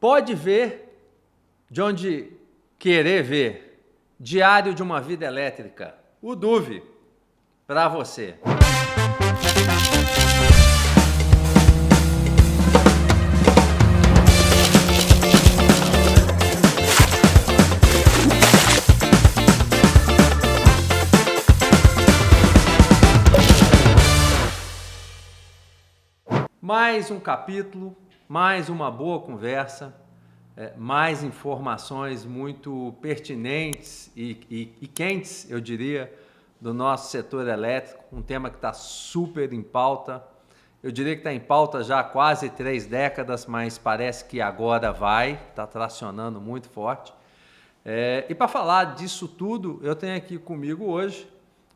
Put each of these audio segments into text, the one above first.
Pode ver de onde querer ver. Diário de uma Vida Elétrica. O Duve, para você. Mais um capítulo, mais uma boa conversa, mais informações muito pertinentes e quentes, eu diria, do nosso setor elétrico, um tema que está super em pauta. Eu diria que está em pauta já há quase 3 décadas, mas parece que agora está tracionando muito forte. E para falar disso tudo, eu tenho aqui comigo hoje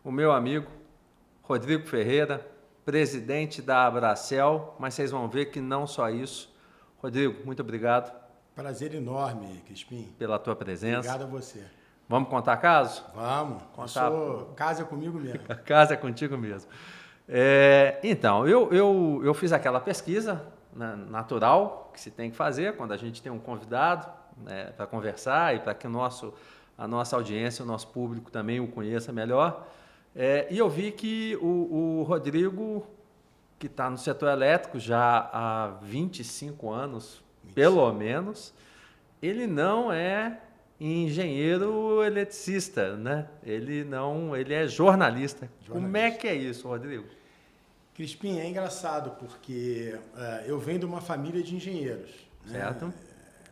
o meu amigo Rodrigo Ferreira, presidente da Abracel, mas vocês vão ver que não só isso. Rodrigo, muito obrigado. Prazer enorme, Crispim. Pela tua presença. Obrigado a você. Vamos contar caso? Vamos. Casa é comigo mesmo. Casa é contigo mesmo. Então, eu fiz aquela pesquisa, né, natural que se tem que fazer quando a gente tem um convidado, né, para conversar e para que a nossa audiência, o nosso público também o conheça melhor. E eu vi que o Rodrigo, que está no setor elétrico já há 25 anos, pelo menos, ele não é engenheiro eletricista, né? Ele é jornalista. Como é que é isso, Rodrigo? Crispim, é engraçado porque eu venho de uma família de engenheiros. Certo. Né?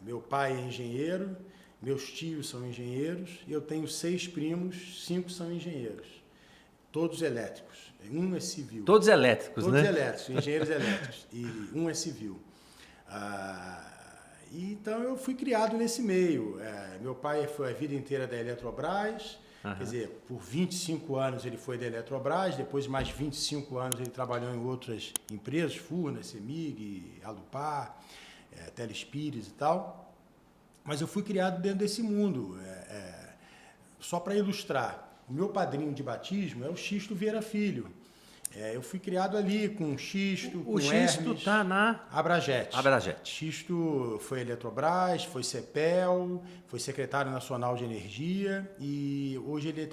Meu pai é engenheiro, meus tios são engenheiros, e eu tenho 6 primos, 5 são engenheiros. Todos elétricos, um é civil. Todos elétricos, Todos né? Todos elétricos, engenheiros elétricos, e um é civil. Então eu fui criado nesse meio. Meu pai foi a vida inteira da Eletrobras, quer dizer, por 25 anos ele foi da Eletrobras, depois de mais 25 anos ele trabalhou em outras empresas, Furnas, CEMIG, Alupar, Telespires e tal. Mas eu fui criado dentro desse mundo. Só para ilustrar, o meu padrinho de batismo é o Xisto Vieira Filho. Eu fui criado ali com Xisto, com Hermes. O Xisto está na Abrajet. Xisto foi Eletrobras, foi CEPEL, foi secretário nacional de energia e hoje ele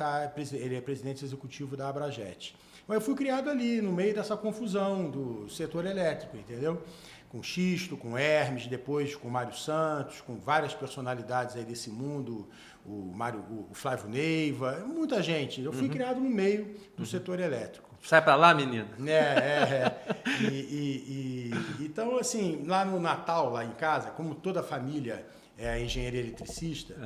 é presidente executivo da Abrajet. Mas eu fui criado ali, no meio dessa confusão do setor elétrico, entendeu? Com Xisto, com Hermes, depois com Mário Santos, com várias personalidades aí desse mundo, o Flávio Neiva, muita gente. Eu fui criado no meio do setor elétrico. Sai para lá, menino. Então, assim, lá no Natal, lá em casa, como toda família é engenheiro eletricista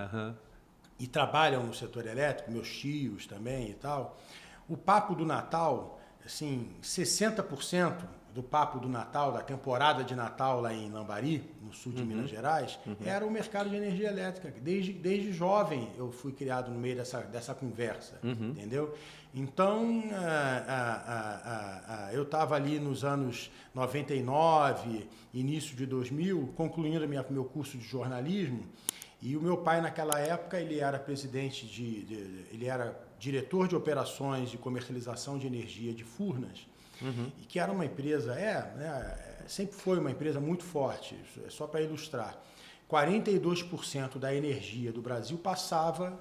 e trabalham no setor elétrico, meus tios também e tal, o papo do Natal, assim, 60% do papo do Natal, da temporada de Natal lá em Lambari, no sul de Minas Gerais, era o mercado de energia elétrica. Desde jovem eu fui criado no meio dessa conversa, entendeu? Então, eu estava ali nos anos 99, início de 2000, concluindo meu curso de jornalismo, e o meu pai naquela época, ele era ele era diretor de operações de comercialização de energia de Furnas, e que era uma empresa, sempre foi uma empresa muito forte, só para ilustrar. 42% da energia do Brasil passava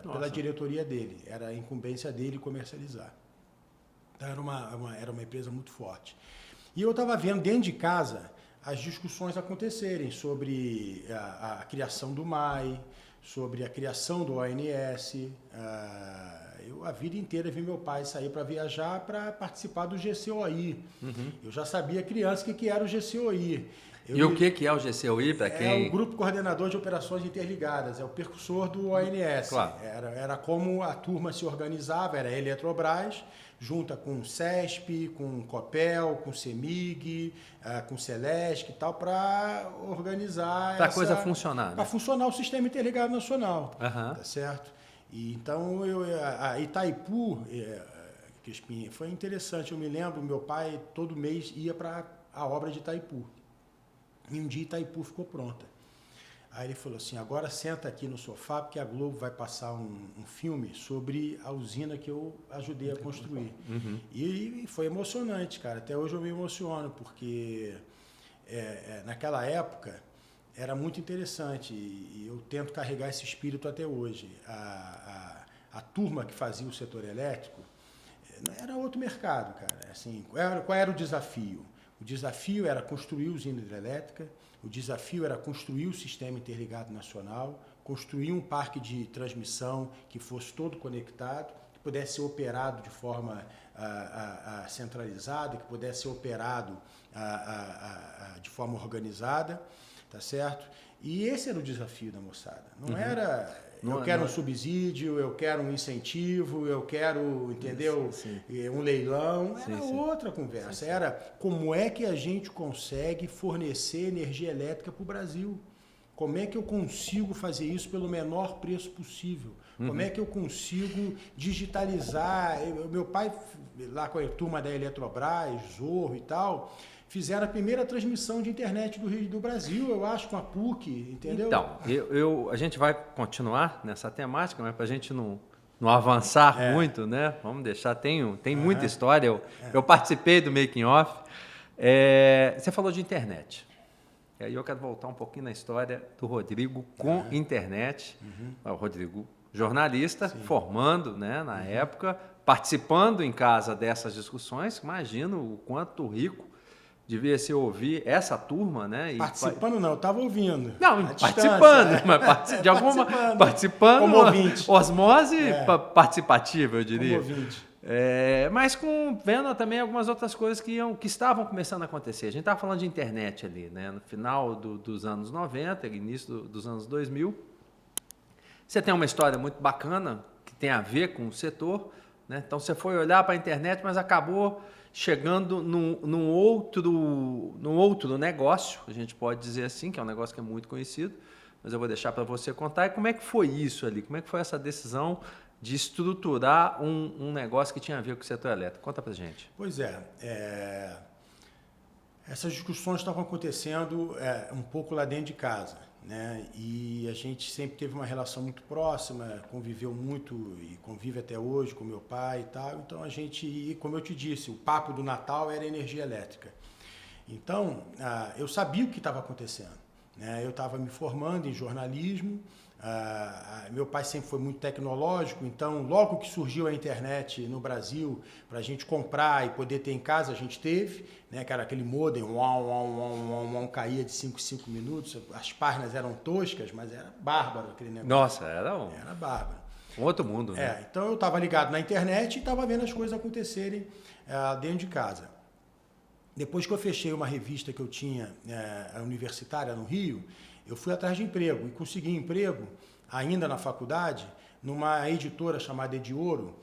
pela diretoria dele, era a incumbência dele comercializar. Então era uma empresa muito forte. E eu estava vendo dentro de casa as discussões acontecerem sobre a criação do MAI, sobre a criação do ONS. Eu a vida inteira vi meu pai sair para viajar para participar do GCOI. Eu já sabia criança que era o GCOI. O que é o GCOI? É o Grupo Coordenador de Operações Interligadas, é o precursor do ONS. Claro. Era como a turma se organizava, era a Eletrobras, junta com o CESP, com o COPEL, com o CEMIG, com o Celesc e tal, para organizar... Para a coisa funcionar. Para funcionar o Sistema Interligado Nacional, tá certo? E então, a Itaipu, Crispim, foi interessante. Eu me lembro, meu pai todo mês ia para a obra de Itaipu. E um dia Itaipu ficou pronta. Aí ele falou assim, agora senta aqui no sofá, porque a Globo vai passar um filme sobre a usina que eu ajudei a construir. E foi emocionante, cara. Até hoje eu me emociono, porque naquela época era muito interessante e eu tento carregar esse espírito até hoje. A turma que fazia o setor elétrico era outro mercado, cara. Assim, qual era o desafio? O desafio era construir usina hidrelétrica, o desafio era construir o sistema interligado nacional, construir um parque de transmissão que fosse todo conectado, que pudesse ser operado de forma centralizada, que pudesse ser operado de forma organizada, tá certo? E esse era o desafio da moçada. Não era eu quero um subsídio, eu quero um incentivo, eu quero, entendeu? Sim. Um leilão. Era outra conversa. Era como é que a gente consegue fornecer energia elétrica para o Brasil. Como é que eu consigo fazer isso pelo menor preço possível? Como é que eu consigo digitalizar? Meu pai, lá com a turma da Eletrobras, Zorro e tal, fizeram a primeira transmissão de internet do Brasil, eu acho, com a PUC, entendeu? Então, a gente vai continuar nessa temática, mas para a gente não avançar muito, né? Vamos deixar, tem muita história. Eu participei do making off. Você falou de internet. E aí eu quero voltar um pouquinho na história do Rodrigo com internet. O Rodrigo, jornalista, formando, né, na época, participando em casa dessas discussões. Imagino o quanto rico devia ser ouvir essa turma, né? Participando não, eu estava ouvindo. Não, participando, mas de alguma participando como ouvinte. Osmose participativa, eu diria. Como ouvinte. Mas vendo também algumas outras coisas que estavam começando a acontecer. A gente estava falando de internet ali, né? No final dos anos 90, início dos anos 2000. Você tem uma história muito bacana que tem a ver com o setor, né? Então você foi olhar para a internet, mas acabou chegando num outro negócio, a gente pode dizer assim, que é um negócio que é muito conhecido, mas eu vou deixar para você contar. E como é que foi isso ali? Como é que foi essa decisão de estruturar um negócio que tinha a ver com o setor elétrico? Conta para a gente. Pois essas discussões estavam acontecendo um pouco lá dentro de casa, né? E a gente sempre teve uma relação muito próxima, conviveu muito e convive até hoje com meu pai e tal. Então a gente, como eu te disse, o papo do Natal era energia elétrica. Então eu sabia o que estava acontecendo, né? Eu estava me formando em jornalismo. Meu pai sempre foi muito tecnológico, então logo que surgiu a internet no Brasil, para a gente comprar e poder ter em casa, a gente teve, né, que era aquele modem, caía de 5 em 5 minutos, as páginas eram toscas, mas era bárbaro aquele negócio. Nossa, era bárbaro. Um outro mundo, né? Então eu estava ligado na internet e estava vendo as coisas acontecerem dentro de casa. Depois que eu fechei uma revista que eu tinha universitária no Rio, eu fui atrás de emprego e consegui emprego, ainda na faculdade, numa editora chamada Ediouro,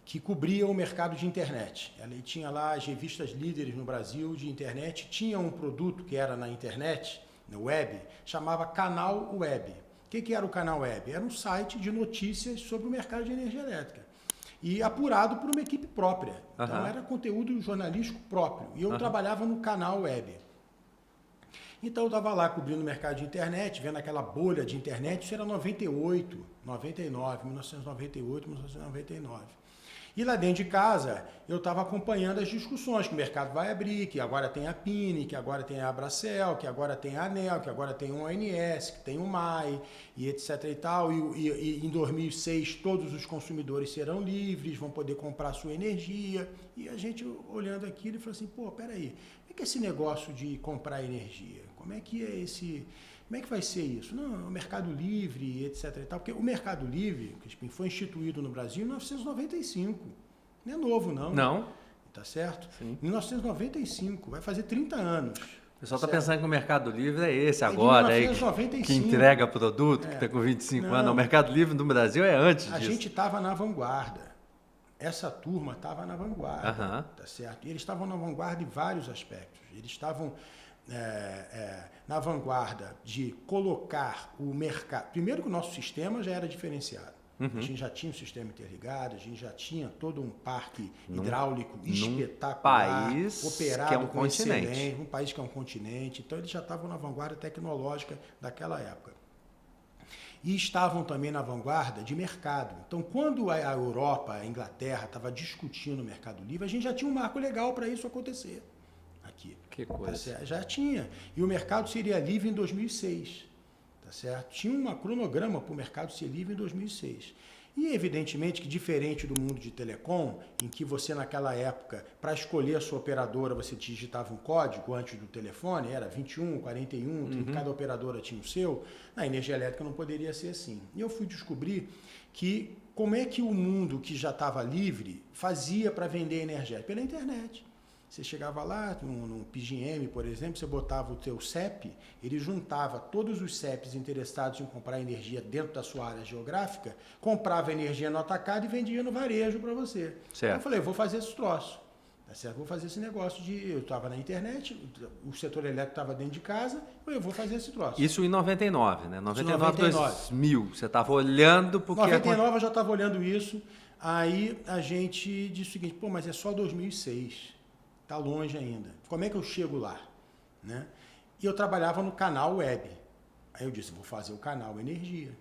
que cobria o mercado de internet. Ela tinha lá as revistas líderes no Brasil de internet, tinha um produto que era na internet, no web, chamava Canal Web. O que era o Canal Web? Era um site de notícias sobre o mercado de energia elétrica. E apurado por uma equipe própria. Então era conteúdo jornalístico próprio. E eu trabalhava no Canal Web. Então eu estava lá cobrindo o mercado de internet, vendo aquela bolha de internet, isso era 98, 99, 1998, 1999. E lá dentro de casa, eu estava acompanhando as discussões, que o mercado vai abrir, que agora tem a PIN, que agora tem a Abracel, que agora tem a ANEEL, que agora tem o ONS, que tem o MAI, e etc. e tal. E em 2006 todos os consumidores serão livres, vão poder comprar sua energia. E a gente olhando aquilo e falou assim, pô, peraí, como é que é esse negócio de comprar energia? Como é que vai ser isso? Não, o Mercado Livre, etc. e tal. Porque o Mercado Livre, Crispim, foi instituído no Brasil em 1995. Não é novo, não. Não. Tá certo? Sim. Em 1995, vai fazer 30 anos. O pessoal está pensando que o Mercado Livre é esse agora, que entrega produto, que está com 25 anos. O Mercado Livre do Brasil é antes disso. A gente estava na vanguarda. Essa turma estava na vanguarda, tá certo? E eles estavam na vanguarda em vários aspectos. Eles estavam na vanguarda de colocar o mercado... Primeiro que o nosso sistema já era diferenciado. A gente já tinha um sistema interligado, a gente já tinha todo um parque hidráulico espetacular, país operado que é um com continente. excelência, um país que é um continente. Então eles já estavam na vanguarda tecnológica daquela época. E estavam também na vanguarda de mercado. Então, quando a Europa, a Inglaterra, estava discutindo o Mercado Livre, a gente já tinha um marco legal para isso acontecer aqui. Que coisa. Tá certo? Já tinha. E o mercado seria livre em 2006. Tá certo? Tinha um cronograma para o mercado ser livre em 2006. E, evidentemente, que diferente do mundo de telecom, em que você, naquela época, para escolher a sua operadora, você digitava um código antes do telefone, era 21, 41, cada operadora tinha o seu, na energia elétrica não poderia ser assim. E eu fui descobrir que como é que o mundo que já estava livre fazia para vender energia? Pela internet. Você chegava lá, num PGM, por exemplo, você botava o teu CEP, ele juntava todos os CEPs interessados em comprar energia dentro da sua área geográfica, comprava energia no atacado e vendia no varejo para você. Certo. Eu falei, eu vou fazer esse troço. Tá certo? Vou fazer esse negócio eu estava na internet, o setor elétrico estava dentro de casa, eu vou fazer esse troço. Isso em 99, né? 99, 2000. Você estava olhando porque... 99 eu já estava olhando isso, aí a gente disse o seguinte, pô, mas é só 2006. Está longe ainda. Como é que eu chego lá? Né? E eu trabalhava no canal web. Aí eu disse, vou fazer o canal Energia.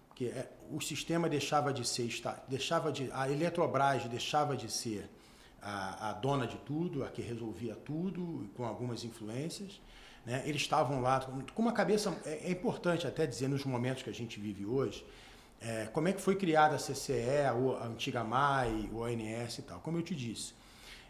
Porque o sistema deixava de ser... a Eletrobras deixava de ser a dona de tudo, a que resolvia tudo, com algumas influências. Né? Eles estavam lá com uma cabeça... É importante até dizer, nos momentos que a gente vive hoje, como é que foi criada a CCE, a antiga MAI, o ONS e tal. Como eu te disse,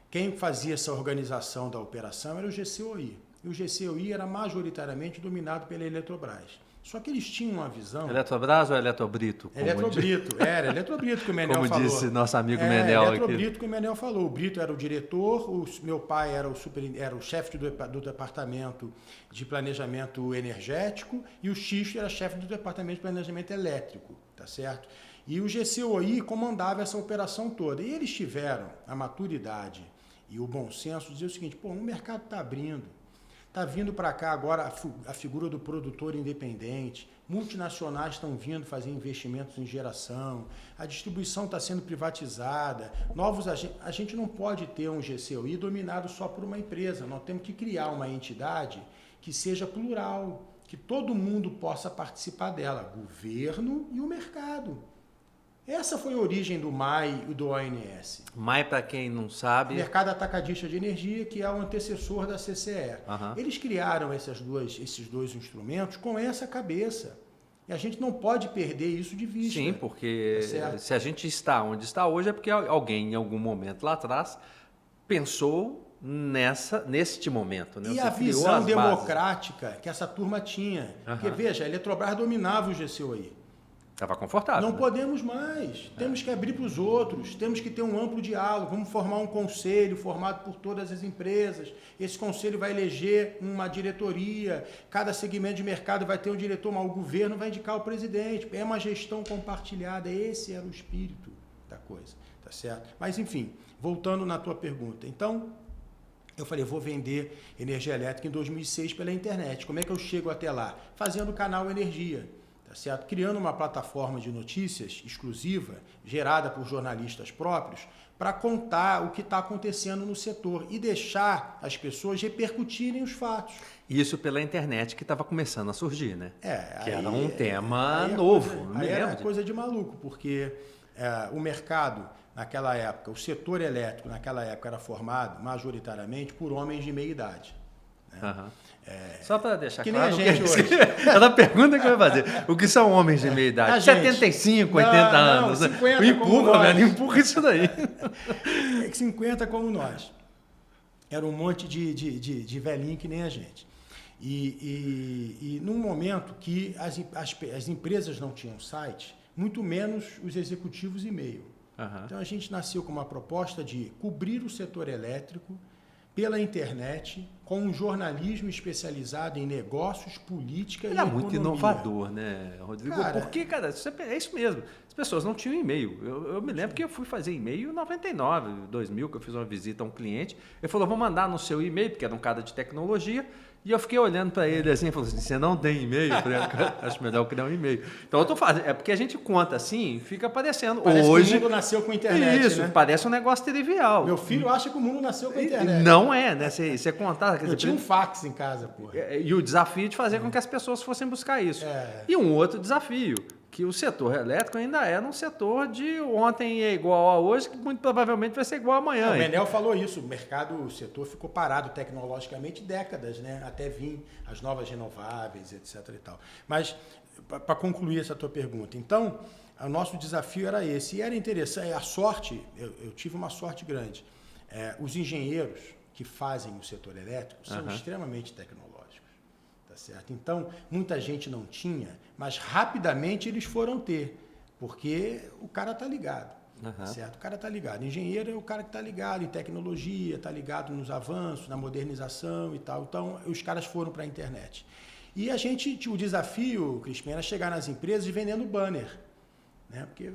quem fazia essa organização da operação era o GCOI. E o GCOI era majoritariamente dominado pela Eletrobras. Só que eles tinham uma visão... Eletrobras ou Eletrobrito? Eletrobrito, era Eletrobrito que o Menel como falou. Como disse nosso amigo Menel aqui. Eletrobrito que o Menel falou. O Brito era o diretor, meu pai era o chefe do departamento de planejamento energético e o Xixo era chefe do departamento de planejamento elétrico, tá certo? E o GCOI comandava essa operação toda. E eles tiveram a maturidade e o bom senso de dizer o seguinte, pô, o mercado está abrindo, está vindo para cá agora a figura do produtor independente, multinacionais estão vindo fazer investimentos em geração, a distribuição está sendo privatizada, a gente não pode ter um GCOI dominado só por uma empresa, nós temos que criar uma entidade que seja plural, que todo mundo possa participar dela, governo e o mercado. Essa foi a origem do MAI e do ONS. MAI, para quem não sabe... Mercado Atacadista de Energia, que é o antecessor da CCE. Uhum. Eles criaram esses dois instrumentos com essa cabeça. E a gente não pode perder isso de vista. Sim, porque se a gente está onde está hoje é porque alguém, em algum momento lá atrás, pensou neste momento. Né? E a visão democrática que essa turma tinha. Uhum. Porque, veja, a Eletrobras dominava o GCOI. Estava confortável. Não podemos mais. Temos que abrir para os outros. Temos que ter um amplo diálogo. Vamos formar um conselho formado por todas as empresas. Esse conselho vai eleger uma diretoria. Cada segmento de mercado vai ter um diretor, mas o governo vai indicar o presidente. É uma gestão compartilhada. Esse era o espírito da coisa. Tá certo? Mas, enfim, voltando na tua pergunta. Então, eu falei, vou vender energia elétrica em 2006 pela internet. Como é que eu chego até lá? Fazendo o canal Energia. Certo? Criando uma plataforma de notícias exclusiva, gerada por jornalistas próprios, para contar o que está acontecendo no setor e deixar as pessoas repercutirem os fatos. Isso pela internet que estava começando a surgir, né? Que era um tema aí novo. Era coisa de maluco, porque o mercado, naquela época, o setor elétrico, naquela época, era formado majoritariamente por homens de meia idade. Né? Uhum. Só para deixar que claro. Nem a gente hoje. Era a pergunta que eu ia fazer. O que são homens de meia idade? 75, 80 anos. 50 empurra isso daí. 50 como nós. Era um monte de velhinho que nem a gente. E num momento que as empresas não tinham site, muito menos os executivos e-mail. Uhum. Então a gente nasceu com uma proposta de cobrir o setor elétrico pela internet, com um jornalismo especializado em negócios, política e economia. Era muito inovador, né, Rodrigo? Porque, cara, é isso mesmo. As pessoas não tinham e-mail. Eu me lembro que eu fui fazer e-mail em 99, 2000, que eu fiz uma visita a um cliente. Ele falou, vou mandar no seu e-mail, porque era um cara de tecnologia. E eu fiquei olhando para ele assim, falou assim, você não tem e-mail? Eu falei, acho melhor eu criar um e-mail. Então eu tô fazendo, é porque a gente conta assim, fica aparecendo. Parece hoje que o mundo nasceu com a internet, isso, né? Parece um negócio trivial. Meu filho acha que o mundo nasceu com a internet. Não é, né? Você contar... Eu tinha um fax em casa, porra. E o desafio de fazer com que as pessoas fossem buscar isso. E um outro desafio, que o setor elétrico ainda é um setor de ontem é igual a hoje, que muito provavelmente vai ser igual a amanhã. O Menel falou isso, o setor ficou parado tecnologicamente décadas, né? Até vir as novas renováveis, etc. e tal. Mas, para concluir essa tua pergunta, então, o nosso desafio era esse. E era interessante, a sorte, eu tive uma sorte grande. Os engenheiros que fazem o setor elétrico são extremamente tecnológicos. Tá certo? Então, muita gente não tinha, mas rapidamente eles foram ter, porque o cara está ligado. Tá certo? O cara está ligado. Engenheiro é o cara que está ligado em tecnologia, está ligado nos avanços, na modernização e tal. Então, os caras foram para a internet. E o desafio, Crispim, era chegar nas empresas vendendo banner. Né? Porque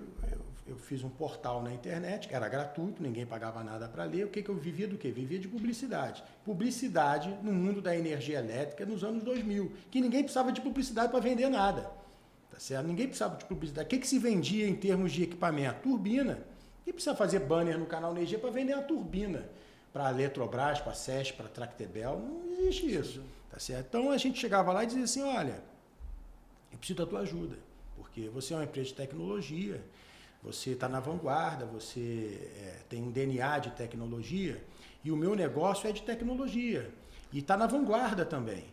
eu fiz um portal na internet, que era gratuito, ninguém pagava nada para ler. O que eu vivia do quê? Vivia de publicidade. Publicidade no mundo da energia elétrica nos anos 2000, que ninguém precisava de publicidade para vender nada. Tá certo? Ninguém precisava de publicidade. O que se vendia em termos de equipamento? Turbina. Quem precisa fazer banner no canal Energia para vender a turbina? Para a Eletrobras, para a SESC, para a Tractebel? Não existe isso. Tá certo? Então a gente chegava lá e dizia assim, olha, eu preciso da tua ajuda, porque você é uma empresa de tecnologia, você está na vanguarda, você tem um DNA de tecnologia e o meu negócio é de tecnologia e está na vanguarda também.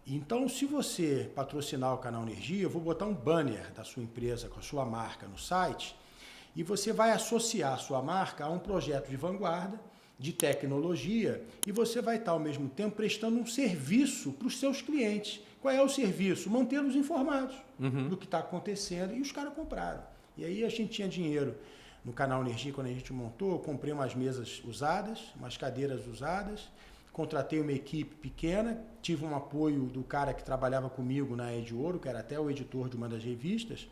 Então, se você patrocinar o canal Energia, eu vou botar um banner da sua empresa com a sua marca no site e você vai associar a sua marca a um projeto de vanguarda, de tecnologia, e você vai estar, ao mesmo tempo, prestando um serviço para os seus clientes. Qual é o serviço? Mantê-los informados do que está acontecendo, e os caras compraram. E aí a gente tinha dinheiro no canal Energia, quando a gente montou, eu comprei umas mesas usadas, umas cadeiras usadas, contratei uma equipe pequena, tive um apoio do cara que trabalhava comigo na Ed Ouro, que era até o editor de uma das revistas,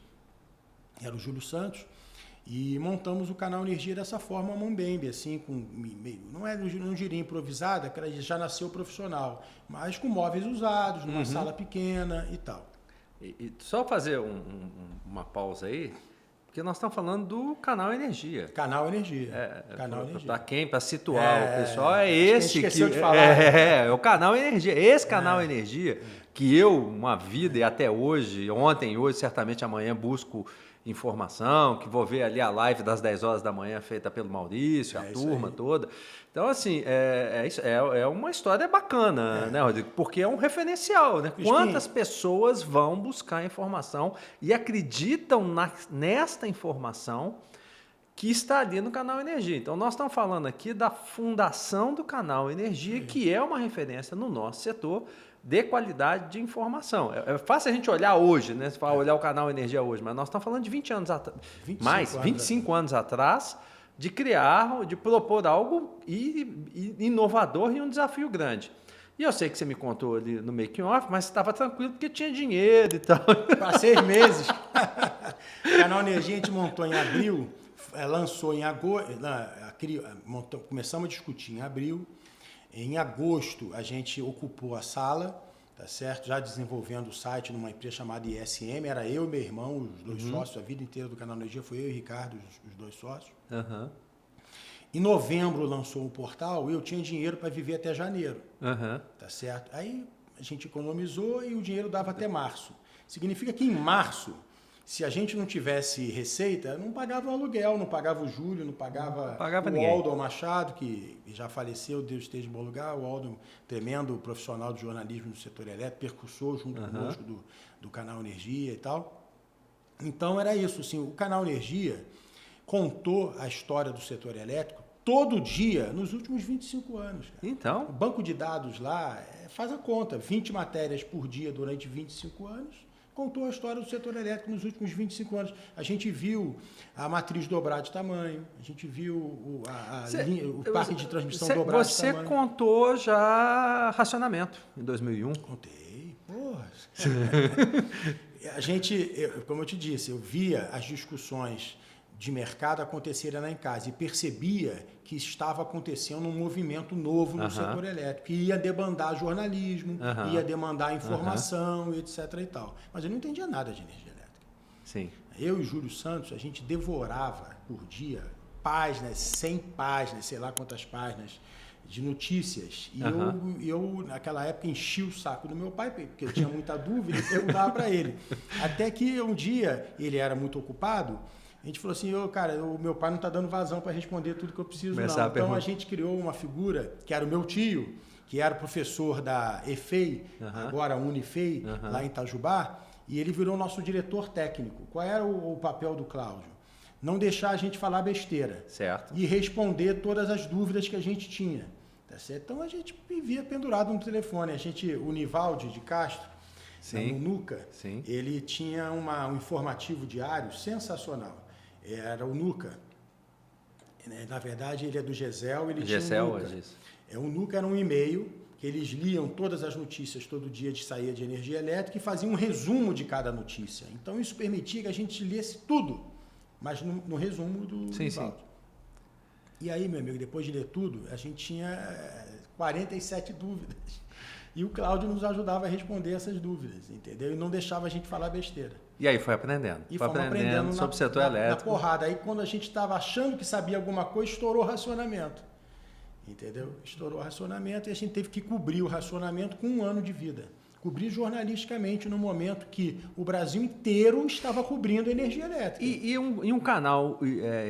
era o Júlio Santos, e montamos o canal Energia dessa forma, mambembe, assim, não diria improvisada, que já nasceu profissional, mas com móveis usados, numa sala pequena e tal. E só fazer uma pausa aí, porque nós estamos falando do canal Energia. Canal Energia. Canal Energia. Para quem? Para situar o pessoal, é esse que... esqueceu de falar. É o canal Energia. Esse canal Energia, que eu, uma vida e até hoje, ontem e hoje, certamente amanhã, busco informação, que vou ver ali a live das 10 horas da manhã feita pelo Maurício, a turma toda. Então, assim, é uma história bacana, né, Rodrigo? Porque é um referencial, né? Quantas pessoas vão buscar informação e acreditam nesta informação que está ali no canal Energia. Então, nós estamos falando aqui da fundação do canal Energia, que é uma referência no nosso setor de qualidade de informação. É fácil a gente olhar hoje, né? Se for olhar o canal Energia hoje, mas nós estamos falando de 20 anos atrás, 25 anos atrás, de criar, de propor algo inovador e um desafio grande. E eu sei que você me contou ali no making-off, mas você estava tranquilo porque tinha dinheiro e tal. Para 6 meses. O canal Energia a gente montou em abril, lançou em agosto, começamos a discutir em abril. Em agosto, a gente ocupou a sala, tá certo? Já desenvolvendo o site numa empresa chamada ISM. Era eu e meu irmão, os dois sócios. A vida inteira do canal Energia foi eu e o Ricardo, os dois sócios. Em novembro lançou o portal e eu tinha dinheiro para viver até janeiro. Tá certo? Aí a gente economizou e o dinheiro dava até março. Significa que em março, se a gente não tivesse receita, não pagava o aluguel, não pagava o Júlio, não pagava o Aldo Machado, que já faleceu, Deus esteja em bom lugar. O Aldo, tremendo profissional de jornalismo do setor elétrico, percussor junto conosco do canal Energia e tal. Então era isso, assim, o canal Energia contou a história do setor elétrico todo dia nos últimos 25 anos. Cara. Então? O banco de dados lá, faz a conta, 20 matérias por dia durante 25 anos, contou a história do setor elétrico nos últimos 25 anos. A gente viu a matriz dobrar de tamanho, a gente viu o parque de transmissão dobrar de tamanho. Você contou já racionamento em 2001? Contei, porra. A gente, como eu te disse, eu via as discussões de mercado acontecerem lá em casa e percebia que estava acontecendo um movimento novo no setor elétrico, que ia demandar jornalismo, ia demandar informação, etc. e tal. Mas eu não entendia nada de energia elétrica. Sim. Eu e Júlio Santos, a gente devorava por dia páginas, 100 páginas, sei lá quantas páginas, de notícias. E eu, naquela época, enchi o saco do meu pai, porque eu tinha muita dúvida, e perguntava para ele. Até que um dia, ele era muito ocupado, a gente falou assim, cara, o meu pai não está dando vazão para responder tudo que eu preciso, não. Então, a gente criou uma figura, que era o meu tio, que era professor da EFEI, agora Unifei, lá em Itajubá, e ele virou nosso diretor técnico. Qual era o papel do Cláudio? Não deixar a gente falar besteira. Certo. E responder todas as dúvidas que a gente tinha. Tá certo? Então a gente vivia pendurado no telefone. O Nivaldi de Castro, no Nuca, ele tinha um informativo diário sensacional. Era o Nuca. Na verdade, ele é do GESEL, ele tinha o Nuca. O Nuca era um e-mail que eles liam todas as notícias todo dia de saída de energia elétrica e faziam um resumo de cada notícia. Então isso permitia que a gente lesse tudo, mas no resumo do Nivaldi. E aí, meu amigo, depois de ler tudo, a gente tinha 47 dúvidas. E o Cláudio nos ajudava a responder essas dúvidas, entendeu? E não deixava a gente falar besteira. E aí foi aprendendo. E foi aprendendo sobre o setor elétrico. Na porrada. Aí quando a gente estava achando que sabia alguma coisa, estourou o racionamento. Entendeu? Estourou o racionamento e a gente teve que cobrir o racionamento com 1 ano de vida. Cobrir jornalisticamente no momento que o Brasil inteiro estava cobrindo energia elétrica. E um canal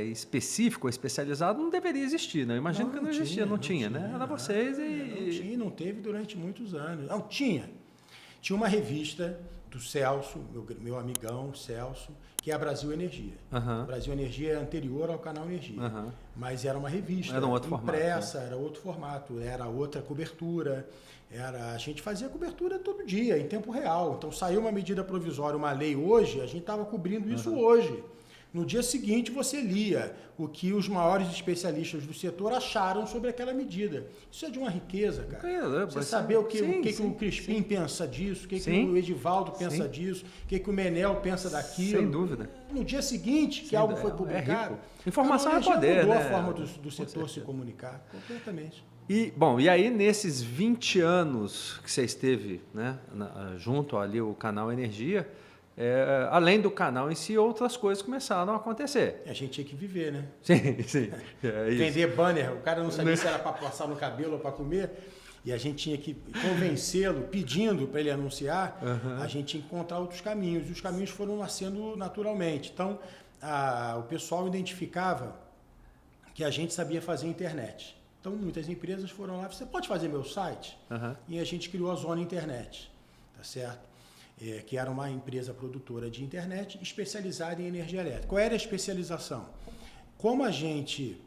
específico, especializado, não deveria existir, né? Eu imagino que não existia, não tinha, né? Era vocês e... Não teve durante muitos anos. Não, tinha. Tinha uma revista do Celso, meu amigão Celso, que é a Brasil Energia. Brasil Energia é anterior ao canal Energia. Mas era uma revista era um outro impressa, formato, né? era outro formato, era outra cobertura. A gente fazia cobertura todo dia, em tempo real. Então saiu uma medida provisória, uma lei hoje, a gente estava cobrindo isso hoje. No dia seguinte você lia o que os maiores especialistas do setor acharam sobre aquela medida. Isso é de uma riqueza, cara. Você saber o que o Crispim pensa disso, o que o Edivaldo pensa disso, o que o Menel pensa daquilo. Sem dúvida. No dia seguinte que algo foi publicado, informação é poder, mudou né? a forma do setor se comunicar completamente. E aí nesses 20 anos que você esteve, né, junto ali o canal Energia, além do canal em si, outras coisas começaram a acontecer. A gente tinha que viver, né? Sim. Vender banner, o cara não sabia se era para passar no cabelo ou para comer, e a gente tinha que convencê-lo, pedindo para ele anunciar, a gente tinha que encontrar outros caminhos, e os caminhos foram nascendo naturalmente. Então, o pessoal identificava que a gente sabia fazer internet. Então, muitas empresas foram lá, você pode fazer meu site? E a gente criou a Zona Internet, tá certo? Que era uma empresa produtora de internet especializada em energia elétrica. Qual era a especialização? Como a gente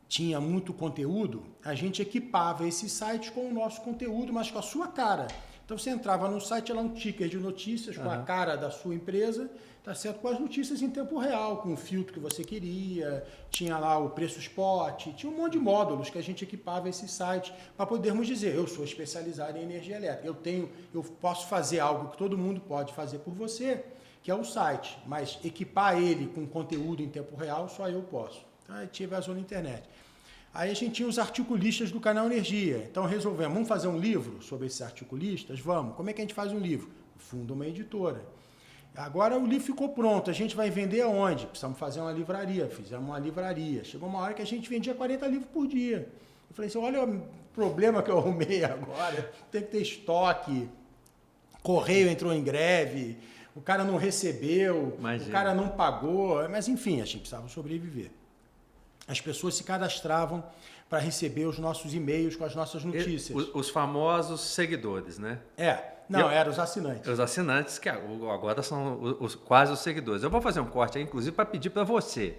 tinha muito conteúdo, a gente equipava esse site com o nosso conteúdo, mas com a sua cara. Então você entrava no site, lá um ticker de notícias com a cara da sua empresa, tá certo? Com as notícias em tempo real, com o filtro que você queria, tinha lá o preço spot, tinha um monte de módulos que a gente equipava esse site para podermos dizer, eu sou especializado em energia elétrica, eu posso fazer algo que todo mundo pode fazer por você, que é o site, mas equipar ele com conteúdo em tempo real, só eu posso. Então, aí tive a Zona Internet. Aí a gente tinha os articulistas do canal Energia. Então resolvemos, vamos fazer um livro sobre esses articulistas? Vamos. Como é que a gente faz um livro? Funda uma editora. Agora o livro ficou pronto, a gente vai vender aonde? Precisamos fazer uma livraria. Fizemos uma livraria. Chegou uma hora que a gente vendia 40 livros por dia. Eu falei assim, olha o problema que eu arrumei agora. Tem que ter estoque. Correio entrou em greve. O cara não recebeu. Imagina. O cara não pagou. Mas enfim, a gente precisava sobreviver. As pessoas se cadastravam para receber os nossos e-mails com as nossas notícias. Os famosos seguidores, né? Eram os assinantes. Os assinantes, que agora são quase os seguidores. Eu vou fazer um corte aí, inclusive, para pedir para você,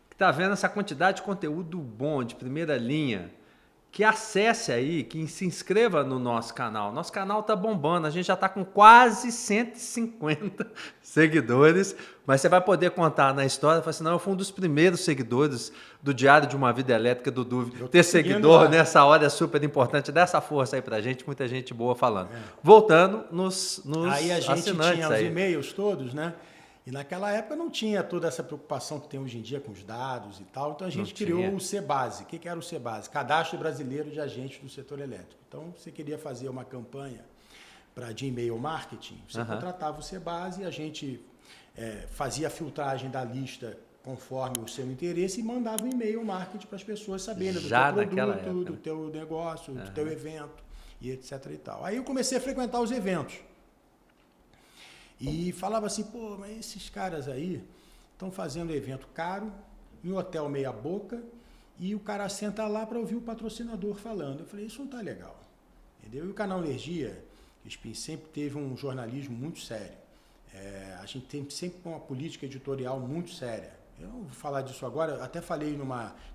que está vendo essa quantidade de conteúdo bom, de primeira linha, que acesse aí, que se inscreva no nosso canal. Nosso canal está bombando, a gente já está com quase 150 seguidores, mas você vai poder contar na história, falar assim, não, eu fui um dos primeiros seguidores do Diário de uma Vida Elétrica do Dúvida. Ter seguidor nessa hora é super importante, dá essa força aí pra gente, muita gente boa falando. Voltando nos aí a gente assinantes tinha os e-mails todos, né? E naquela época não tinha toda essa preocupação que tem hoje em dia com os dados e tal. Então a gente criou o CBase. O que era o CBase? Cadastro Brasileiro de Agentes do Setor Elétrico. Então você queria fazer uma campanha de e-mail marketing, você contratava o CBase e a gente fazia a filtragem da lista conforme o seu interesse, e mandava um e-mail marketing para as pessoas saberem do Já teu naquela produto, época. do teu negócio, do teu evento, e etc. e tal. Aí eu comecei a frequentar os eventos. E falava assim, pô, mas esses caras aí estão fazendo evento caro, em hotel meia boca, e o cara senta lá para ouvir o patrocinador falando. Eu falei, isso não está legal. Entendeu? E o Canal Energia, sempre teve um jornalismo muito sério. A gente tem sempre uma política editorial muito séria. Eu não vou falar disso agora, até falei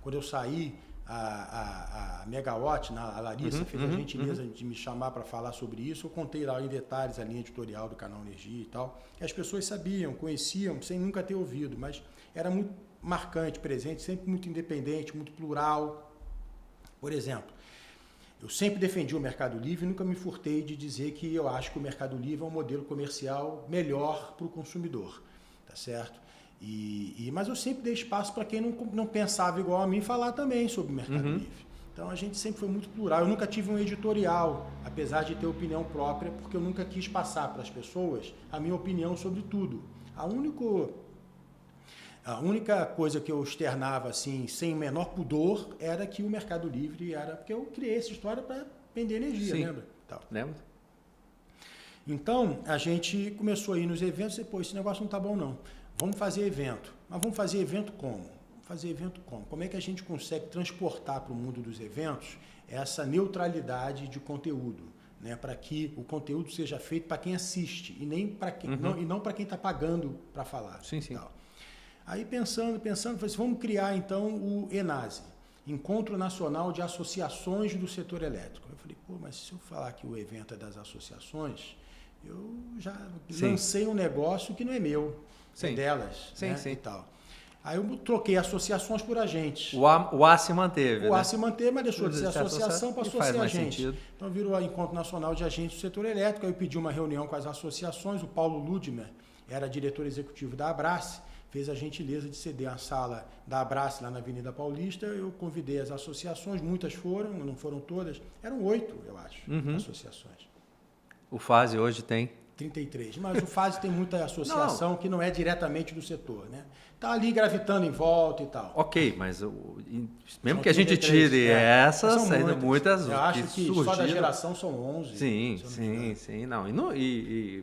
quando eu saí, a Megawatt, a Larissa fez a gentileza de me chamar para falar sobre isso. Eu contei lá em detalhes a linha editorial do Canal Energia e tal, que as pessoas sabiam, conheciam, sem nunca ter ouvido, mas era muito marcante, presente, sempre muito independente, muito plural. Por exemplo, eu sempre defendi o Mercado Livre e nunca me furtei de dizer que eu acho que o Mercado Livre é um modelo comercial melhor para o consumidor, tá certo? Mas eu sempre dei espaço para quem não pensava igual a mim falar também sobre o Mercado Livre. Então a gente sempre foi muito plural. Eu nunca tive um editorial, apesar de ter opinião própria, porque eu nunca quis passar para as pessoas a minha opinião sobre tudo. A única coisa que eu externava assim, sem o menor pudor, era que o Mercado Livre era... Porque eu criei essa história para vender energia, Sim. lembra? Tal. Lembro. Então, a gente começou a ir nos eventos e, pô, esse negócio não tá bom não. Vamos fazer evento. Mas vamos fazer evento como? Fazer evento como? Como é que a gente consegue transportar para o mundo dos eventos essa neutralidade de conteúdo? Né, para que o conteúdo seja feito para quem assiste e não para quem está pagando para falar. Sim, sim. Tal. Aí pensando, falei assim, vamos criar então o ENASE, Encontro Nacional de Associações do Setor Elétrico. Eu falei, pô, mas se eu falar que o evento é das associações, eu já lancei um negócio que não é meu, é delas, sim, né, sim. e tal. Aí eu troquei associações por agentes. O A se manteve, O A né? se manteve, mas deixou de ser associação, passou a ser agente. Sentido. Então virou o Encontro Nacional de Agentes do Setor Elétrico. Aí eu pedi uma reunião com as associações. O Paulo Ludmer era diretor executivo da Abrace, fez a gentileza de ceder a sala da Abrace lá na Avenida Paulista. Eu convidei as associações, muitas foram, não foram todas. Eram 8, eu acho, associações. O FASE hoje tem 33. Mas o FASE tem muita associação que não é diretamente do setor, né? Está ali gravitando em volta e tal. Ok, mas mesmo São que a gente 33, tire essas, são ainda muitas eu acho que surgiram. só da geração são 11. Sim. Não,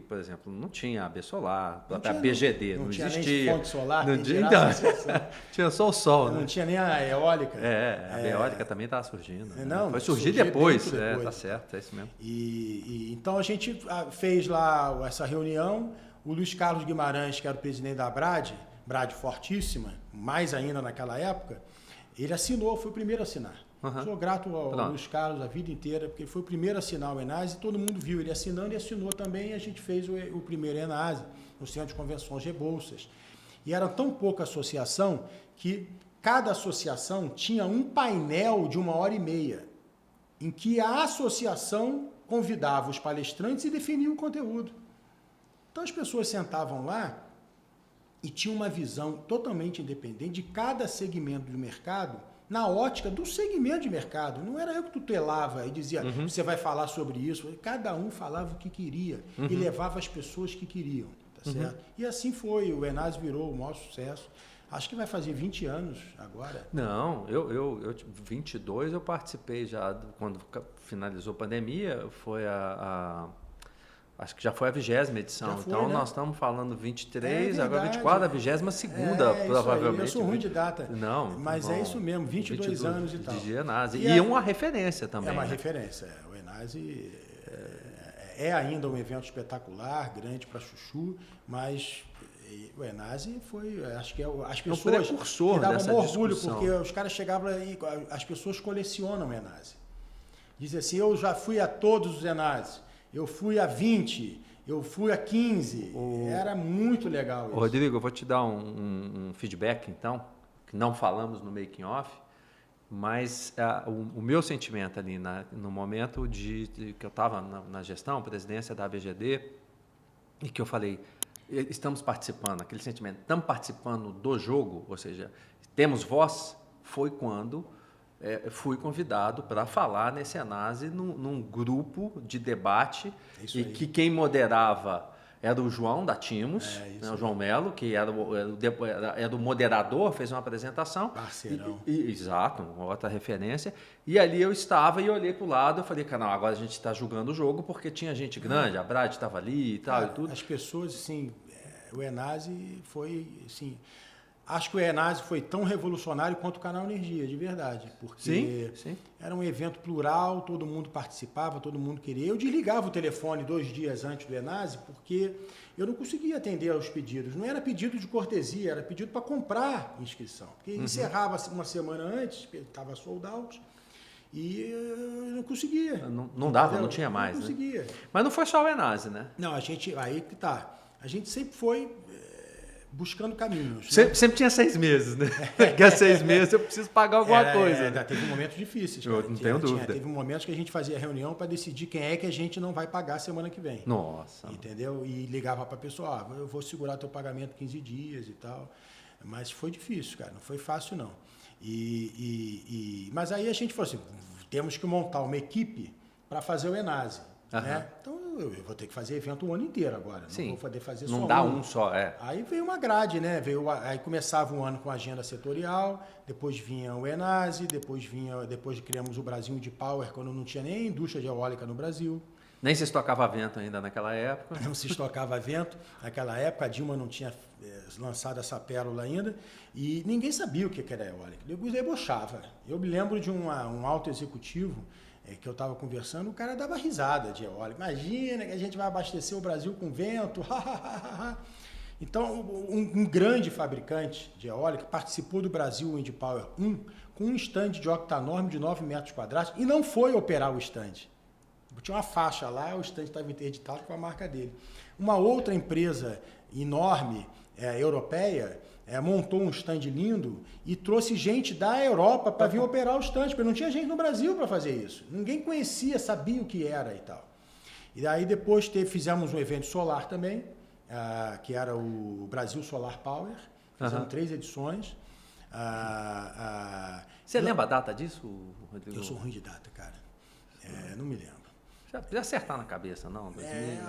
por exemplo, não tinha AB Solar, Não a tinha, BGD, não tinha existia. nem fonte solar, não nem tinha, gerar associação. tinha só o sol, né? Não tinha nem a eólica. A eólica também estava surgindo. Não, foi surgir surgiu depois. depois. Tá certo, é isso mesmo. Então a gente fez lá essa reunião. O Luiz Carlos Guimarães, que era o presidente da Brad fortíssima, mais ainda naquela época, ele assinou, foi o primeiro a assinar. Sou grato ao Luiz Carlos a vida inteira, porque ele foi o primeiro a assinar o ENASE e todo mundo viu ele assinando e assinou também, e a gente fez o primeiro ENASE no Centro de Convenções Rebouças. E era tão pouca associação que cada associação tinha um painel de 1h30, em que a associação convidava os palestrantes e definia o conteúdo. Então as pessoas sentavam lá e tinham uma visão totalmente independente de cada segmento do mercado, na ótica do segmento de mercado. Não era eu que tutelava e dizia, você vai falar sobre isso. Cada um falava o que queria e levava as pessoas que queriam, tá certo? E assim foi, o ENASE virou o maior sucesso. Acho que vai fazer 20 anos agora. Não, eu 22 eu participei já, quando finalizou a pandemia, foi acho que já foi a 20ª edição. Foi, então né? nós estamos falando 23, verdade, agora 24, a 22ª, provavelmente. Eu sou ruim de data. Não, mas é isso mesmo, 22 anos e tal. De ENASE. E é uma referência também. É uma né? referência. O ENASE é ainda um evento espetacular, grande para chuchu, mas o ENASE foi, acho que as pessoas precursor davam dessa orgulho, discussão. porque os caras chegavam e as pessoas colecionam o ENASE. Dizem assim, eu já fui a todos os ENASE. Eu fui a 20, eu fui a 15. Era muito legal isso. Rodrigo, eu vou te dar um feedback, então, que não falamos no making off, mas o meu sentimento ali no momento que eu estava na gestão, presidência da ABGD, e que eu falei, estamos participando, aquele sentimento, estamos participando do jogo, ou seja, temos voz, foi quando fui convidado para falar nesse ENASE num grupo de debate que quem moderava Era o João da Timos, né, o João Melo, que era o moderador, fez uma apresentação. Parceirão. Exato, uma outra referência. E ali eu estava e olhei para o lado, eu falei, cara, não, agora a gente está julgando o jogo porque tinha gente grande, a Brad estava ali e tal. Cara, e tudo. as pessoas, assim, o Enase foi, assim... Acho que o Enase foi tão revolucionário quanto o Canal Energia, de verdade. Porque Sim. era um evento plural, todo mundo participava, todo mundo queria. Eu desligava o telefone 2 dias antes do Enase, porque eu não conseguia atender aos pedidos. Não era pedido de cortesia, era pedido para comprar inscrição. Porque encerrava uma semana antes, estava sold out, e eu não conseguia. Não dava, não tinha mais. Não conseguia. Né? Mas não foi só o Enase, né? Não, aí que tá. A gente sempre foi buscando caminhos. Sempre tinha 6 meses, né? Daqui a 6 meses eu preciso pagar alguma coisa. Né? Teve momentos difíceis. Eu não tenho dúvida. Teve momentos que a gente fazia reunião para decidir quem é que a gente não vai pagar semana que vem. Nossa. Entendeu? E ligava para a pessoa, eu vou segurar teu pagamento 15 dias e tal. Mas foi difícil, cara. Não foi fácil, não. Mas aí a gente falou assim, temos que montar uma equipe para fazer o Enase. Né? Então eu vou ter que fazer evento o ano inteiro agora. Não vou poder fazer só um. Não dá um só, Aí veio uma grade, né? Aí começava o ano com a agenda setorial, depois vinha o Enase, depois criamos o Brasil Wind Power, quando não tinha nem indústria de eólica no Brasil. Nem se estocava vento ainda naquela época. Não se estocava vento. Naquela época a Dilma não tinha lançado essa pérola ainda e ninguém sabia o que era eólica. Eu debochava. Eu me lembro de um alto executivo que eu estava conversando, o cara dava risada de eólica. Imagina que a gente vai abastecer o Brasil com vento. Então, um grande fabricante de eólica participou do Brasil Wind Power 1 com um stand de octanorme de 9 metros quadrados e não foi operar o stand. Tinha uma faixa lá, o stand estava interditado com a marca dele. Uma outra empresa enorme, europeia, montou um stand lindo e trouxe gente da Europa para vir operar o stand, porque não tinha gente no Brasil para fazer isso. Ninguém conhecia, sabia o que era e tal. E aí depois fizemos um evento solar também, que era o Brasil Solar Power. Fizemos 3 edições. Você lembra a data disso, Rodrigo? Eu sou ruim de data, cara. Não me lembro. Já acertar na cabeça, não?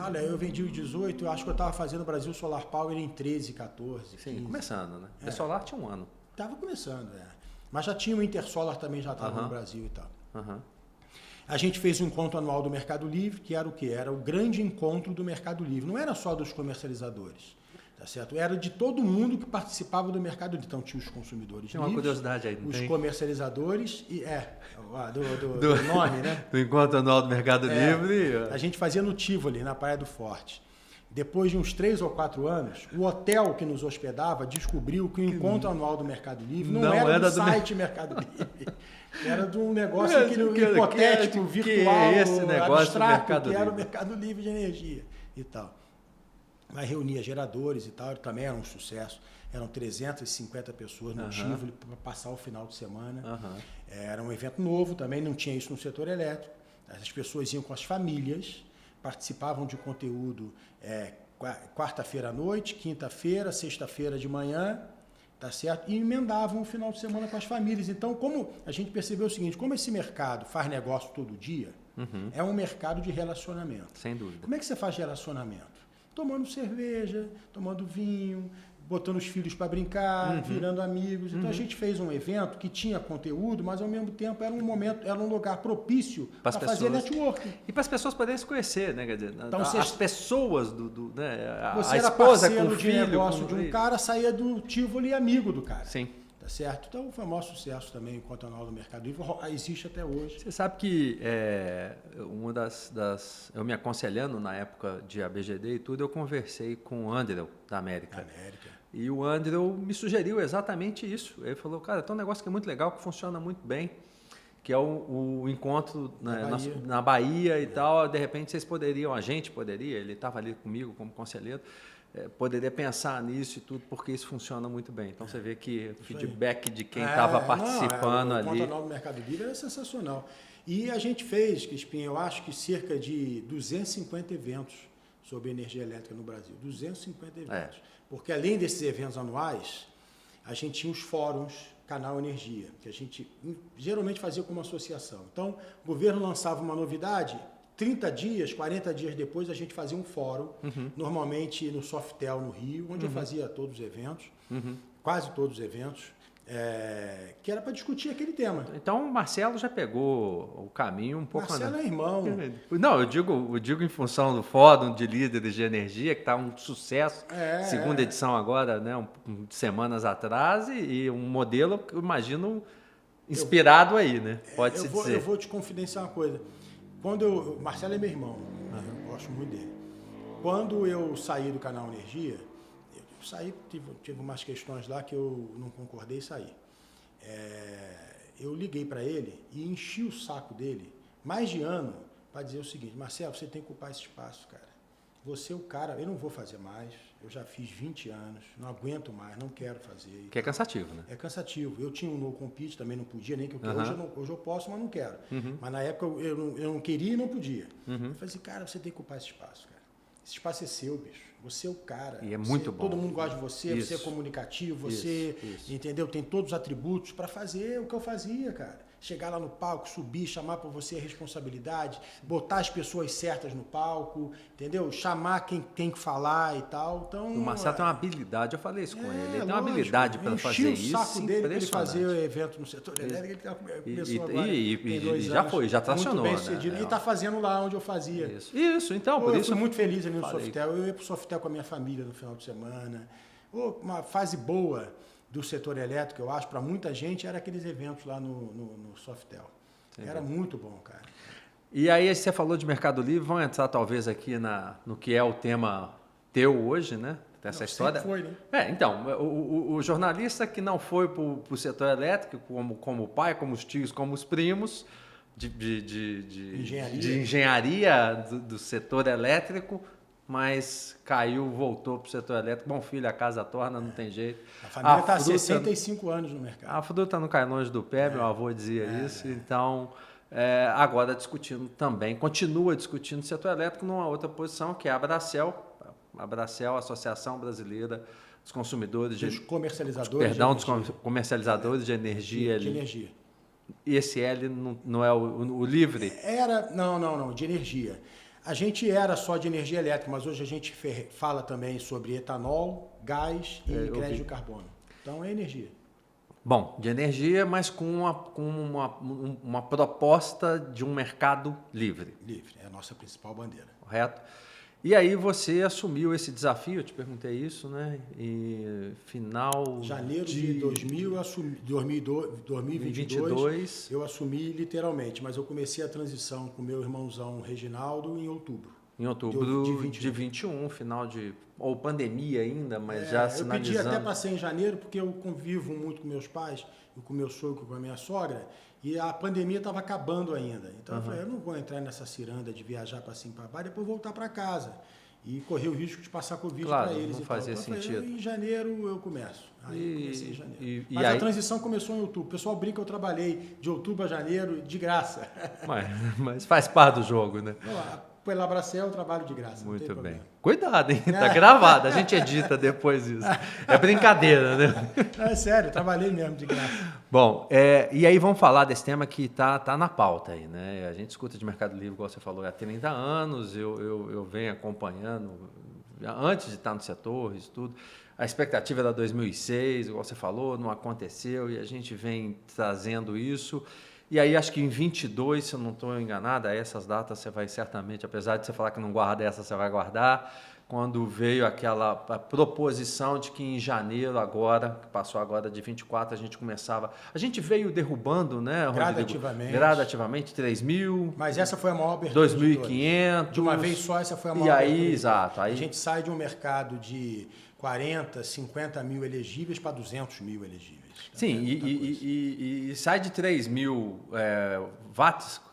Olha, eu vendi o 18, eu acho que eu estava fazendo o Brasil Solar Power em 13, 14, 15. Sim, começando, né? O Solar tinha um ano. Estava começando, Mas já tinha o Intersolar também, já estava no Brasil e tal. A gente fez o encontro anual do Mercado Livre, que era o quê? Era o grande encontro do Mercado Livre. Não era só dos comercializadores, tá certo? Era de todo mundo que participava do Mercado Livre. Então tinha os consumidores livres, uma curiosidade aí, não os tem? Comercializadores e do nome, né? Do encontro anual do Mercado Livre. A gente fazia no Tivoli, na Praia do Forte. Depois de uns 3 ou 4 anos, o hotel que nos hospedava descobriu que o encontro anual do Mercado Livre não era do site Mercado Livre. Era de um negócio hipotético, virtual, esse negócio abstrato, que era o Mercado Livre de energia e tal. Mas reunia geradores e tal, também era um sucesso. Eram 350 pessoas no Tivoli para passar o final de semana. Era um evento novo também, não tinha isso no setor elétrico. As pessoas iam com as famílias, participavam de conteúdo quarta-feira à noite, quinta-feira, sexta-feira de manhã, tá certo? E emendavam o final de semana com as famílias. Então, como a gente percebeu o seguinte, como esse mercado faz negócio todo dia, é um mercado de relacionamento. Sem dúvida. Como é que você faz relacionamento? Tomando cerveja, tomando vinho, botando os filhos para brincar, virando amigos. Então a gente fez um evento que tinha conteúdo, mas ao mesmo tempo era um momento, era um lugar propício para fazer networking. E para as pessoas poderem se conhecer, né? Quer dizer, então, as pessoas né? Você era parceiro de negócio de um cara, saía do Tivoli amigo do cara. Sim. Tá certo? Então foi um maior sucesso também enquanto anual do Mercado Livre, existe até hoje. Você sabe que uma eu me aconselhando na época de ABGD e tudo, eu conversei com o Andrew da América. E o Andrew me sugeriu exatamente isso. Ele falou, cara, tem um negócio que é muito legal, que funciona muito bem, que é o encontro na Bahia e tal. De repente vocês poderiam, a gente poderia, ele estava ali comigo como conselheiro, poderia pensar nisso e tudo, porque isso funciona muito bem. Então você vê que o feedback de quem estava participando ali. O encontro anual do Mercado Livre era sensacional. E a gente fez, Crispim, eu acho que cerca de 250 eventos sobre energia elétrica no Brasil. 250 eventos. Porque além desses eventos anuais, a gente tinha os fóruns Canal Energia, que a gente geralmente fazia como associação. Então, o governo lançava uma novidade, 30 dias, 40 dias depois, a gente fazia um fórum, normalmente no Softel, no Rio, onde eu fazia todos os eventos, quase todos os eventos, que era para discutir aquele tema. Então o Marcelo já pegou o caminho um pouco... Marcelo é irmão. Não, eu digo em função do Fórum de Líderes de Energia, que está um sucesso, segunda edição agora, né, semanas atrás, e um modelo que eu imagino inspirado aí, né? Pode-se dizer. Eu vou te confidenciar uma coisa. Marcelo é meu irmão, né? Eu gosto muito dele. Quando eu saí do canal Energia, tive umas questões lá que eu não concordei e saí. Eu liguei para ele e enchi o saco dele, mais de ano, para dizer o seguinte: Marcelo, você tem que ocupar esse espaço, cara. Você é o cara, eu não vou fazer mais, eu já fiz 20 anos, não aguento mais, não quero fazer. Que é cansativo, né? É cansativo. Eu tinha um no compete, também não podia, nem que eu hoje eu posso, mas não quero. Mas na época eu não queria e não podia. Eu falei assim, cara, você tem que ocupar esse espaço, cara. Esse espaço é seu, bicho. Você é o cara. E é muito bom. Todo mundo gosta de você, você é comunicativo, você, entendeu? Tem todos os atributos para fazer o que eu fazia, cara. Chegar lá no palco, subir, chamar para você a responsabilidade, botar as pessoas certas no palco, entendeu? Chamar quem tem que falar e tal. Então, o Marcelo tem uma habilidade, eu falei isso com ele. Ele tem uma habilidade para fazer isso. O saco dele para ele fazer o evento no setor elétrico, ele começou agora. E já tracionou. Muito bem sucedido. Né? E está fazendo lá onde eu fazia. Isso, então, por isso. Eu fui muito feliz ali no Softel. Eu ia para o Softel com a minha família no final de semana. Uma fase boa do setor elétrico, eu acho, para muita gente, era aqueles eventos lá no Softel. Era muito bom, cara. E aí você falou de Mercado Livre, vamos entrar talvez aqui no que é o tema teu hoje, né? Essa história. Foi, né? Então, o jornalista que não foi para o setor elétrico, como o pai, como os tios, como os primos, de engenharia do setor elétrico, mas caiu, voltou para o setor elétrico. Bom filho, a casa torna, não tem jeito. A família está há 65 anos no mercado. A fruta não cai longe do pé, meu avô dizia isso. Então, agora discutindo também, continua discutindo o setor elétrico numa outra posição, que é a Abracel, a Associação Brasileira dos Consumidores dos comercializadores dos comercializadores de energia. De energia. E esse L não é o livre? Não, de energia. A gente era só de energia elétrica, mas hoje a gente fala também sobre etanol, gás e crédito de carbono. Então é energia. Bom, de energia, mas com uma proposta de um mercado livre. Livre, é a nossa principal bandeira. Correto? E aí você assumiu esse desafio, eu te perguntei isso, né? E final janeiro de 2022, eu assumi literalmente, mas eu comecei a transição com meu irmãozão Reginaldo em outubro. Em outubro de 21, final de... Ou pandemia ainda, mas já sinalizando. Eu pedi até para ser em janeiro, porque eu convivo muito com meus pais, com meu sogro, com a minha sogra, e a pandemia estava acabando ainda. Então eu falei, eu não vou entrar nessa ciranda de viajar para cima e para baixo, depois voltar para casa. E correr o risco de passar Covid para eles. Não fazia sentido. Em janeiro eu começo. Aí comecei em janeiro. Mas a transição começou em outubro. O pessoal brinca, eu trabalhei de outubro a janeiro de graça. Mas faz parte do jogo, né? Pela Abracel, eu trabalho de graça. Muito bem. Cuidado, hein? Tá gravado. A gente edita depois isso. É brincadeira, né? É sério, eu trabalhei mesmo de graça. Bom, e aí vamos falar desse tema que tá na pauta aí, né? A gente escuta de Mercado Livre, igual você falou, há 30 anos. Eu venho acompanhando, antes de estar no setor, isso tudo. A expectativa era 2006, igual você falou, não aconteceu e a gente vem trazendo isso. E aí, acho que em 22, se eu não estou enganado, essas datas você vai certamente, apesar de você falar que não guarda essa, você vai guardar, quando veio aquela proposição de que em janeiro agora, que passou agora de 24, a gente começava... A gente veio derrubando, né, Rodrigo? Gradativamente, 3.000... Mas essa foi a maior abertura 2.500... De uma vez só, essa foi a maior abertura. E aí, exato. Aí... A gente sai de um mercado de 40, 50 mil elegíveis para 200 mil elegíveis. Sim, e sai de 3.000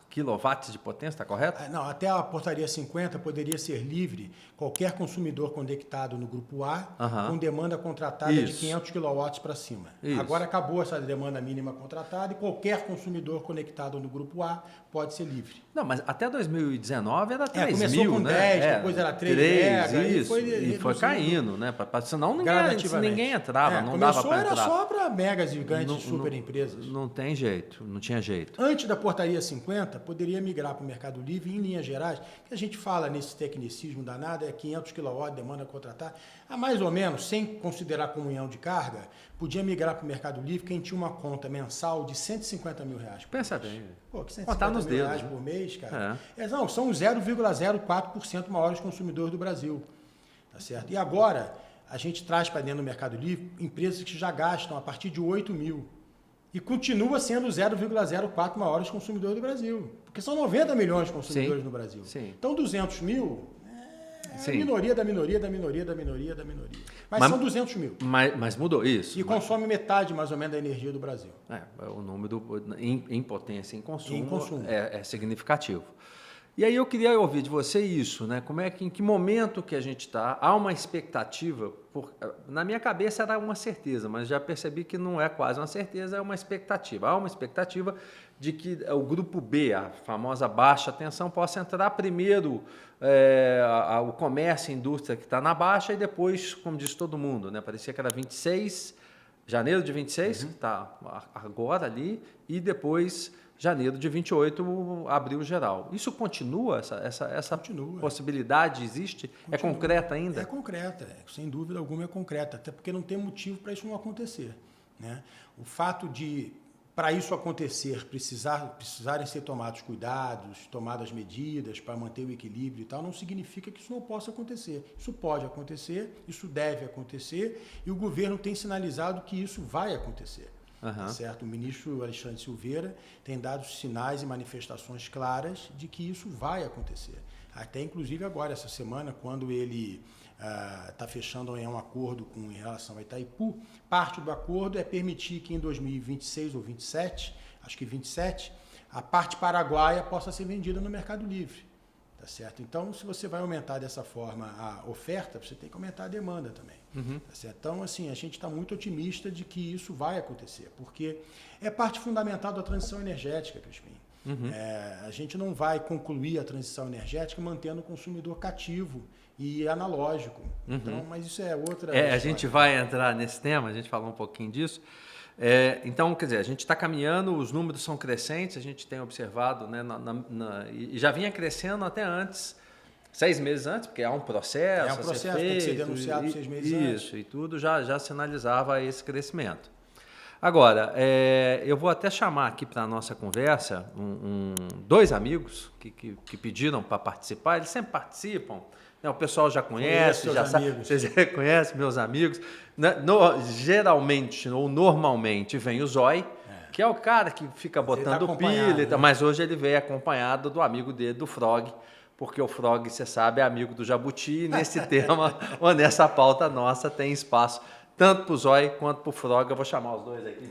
quilowatts de potência, está correto? Não, até a portaria 50 poderia ser livre qualquer consumidor conectado no grupo A com demanda contratada de 500 quilowatts para cima. Isso. Agora acabou essa demanda mínima contratada e qualquer consumidor conectado no grupo A pode ser livre. Não, mas até 2019 era 3 começou mil, com né? 10, depois era 3 mega, isso, e foi caindo, né? Senão ninguém entrava, não dava para entrar. Começou era só para megas gigantes, super empresas. Não tem jeito, não tinha jeito. Antes da portaria 50, poderia migrar para o Mercado Livre em linhas gerais, que a gente fala nesse tecnicismo danado, é 500 kW, demanda a contratar. Mais ou menos, sem considerar comunhão de carga, podia migrar para o Mercado Livre quem tinha uma conta mensal de R$150 mil. Pensa bem. Pô, que 150 nos mil dedos, reais né? por mês, cara. Não, são 0,04% maiores consumidores do Brasil. Tá certo? E agora, a gente traz para dentro do Mercado Livre empresas que já gastam a partir de 8 mil. E continua sendo 0,04 maiores consumidores do Brasil. Porque são 90 milhões de consumidores no Brasil. Sim. Então, 200 mil é a minoria da minoria da minoria da minoria da minoria. Mas são 200 mil. Mas mudou isso. E consome metade, mais ou menos, da energia do Brasil. O número em potência, em consumo, Em é significativo. E aí eu queria ouvir de você isso, né? Em que momento que a gente está? Há uma expectativa, na minha cabeça era uma certeza, mas já percebi que não é quase uma certeza, é uma expectativa. Há uma expectativa de que o grupo B, a famosa baixa tensão, possa entrar primeiro o comércio e a indústria que está na baixa e depois, como diz todo mundo, né? Parecia que era 26, janeiro de 26, que está agora ali, e depois janeiro de 28, abril geral. Isso continua? Essa Continua. Possibilidade existe? Continua. É concreta ainda? É concreta, sem dúvida alguma é concreta, até porque não tem motivo para isso não acontecer. Né? O fato de, para isso acontecer, precisarem ser tomados cuidados, tomadas medidas para manter o equilíbrio e tal, não significa que isso não possa acontecer. Isso pode acontecer, isso deve acontecer, e o governo tem sinalizado que isso vai acontecer. Tá certo? O ministro Alexandre Silveira tem dado sinais e manifestações claras de que isso vai acontecer. Até, inclusive, agora, essa semana, quando ele está fechando um acordo em relação a Itaipu, parte do acordo é permitir que em 2026 ou 27, acho que 27, a parte paraguaia possa ser vendida no Mercado Livre. Tá certo? Então, se você vai aumentar dessa forma a oferta, você tem que aumentar a demanda também. Tá certo? Então, assim, a gente está muito otimista de que isso vai acontecer, porque é parte fundamental da transição energética, Crispim. A gente não vai concluir a transição energética mantendo o consumidor cativo e analógico. Então, mas isso é outra história. A gente vai entrar nesse tema, a gente falou um pouquinho disso. Então, quer dizer, a gente está caminhando, os números são crescentes, a gente tem observado, né, e já vinha crescendo até antes, 6 meses antes, porque há um processo. É um processo, tem que ser denunciado 6 meses antes. Isso, e tudo já sinalizava esse crescimento. Agora, eu vou até chamar aqui para a nossa conversa 2 amigos que pediram para participar, eles sempre participam. O pessoal já conhece, já sabe. Vocês conhecem meus amigos. Geralmente ou normalmente vem o Zói, que é o cara que fica botando pilha, né? Mas hoje ele veio acompanhado do amigo dele, do Frog, porque o Frog, você sabe, é amigo do Jabuti, e nesse tema, ou nessa pauta nossa, tem espaço tanto para o Zói quanto para o Frog. Eu vou chamar os dois aqui.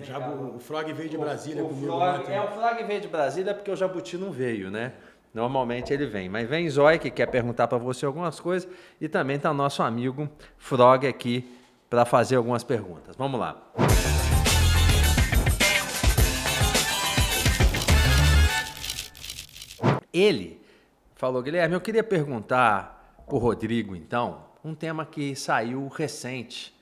O Frog veio de Brasília comigo. O Frog veio de Brasília porque o Jabuti não veio, né? Normalmente ele vem, mas vem Zói, que quer perguntar para você algumas coisas, e também está o nosso amigo Frog aqui para fazer algumas perguntas. Vamos lá. Ele falou, Guilherme, eu queria perguntar para o Rodrigo, então, um tema que saiu recente.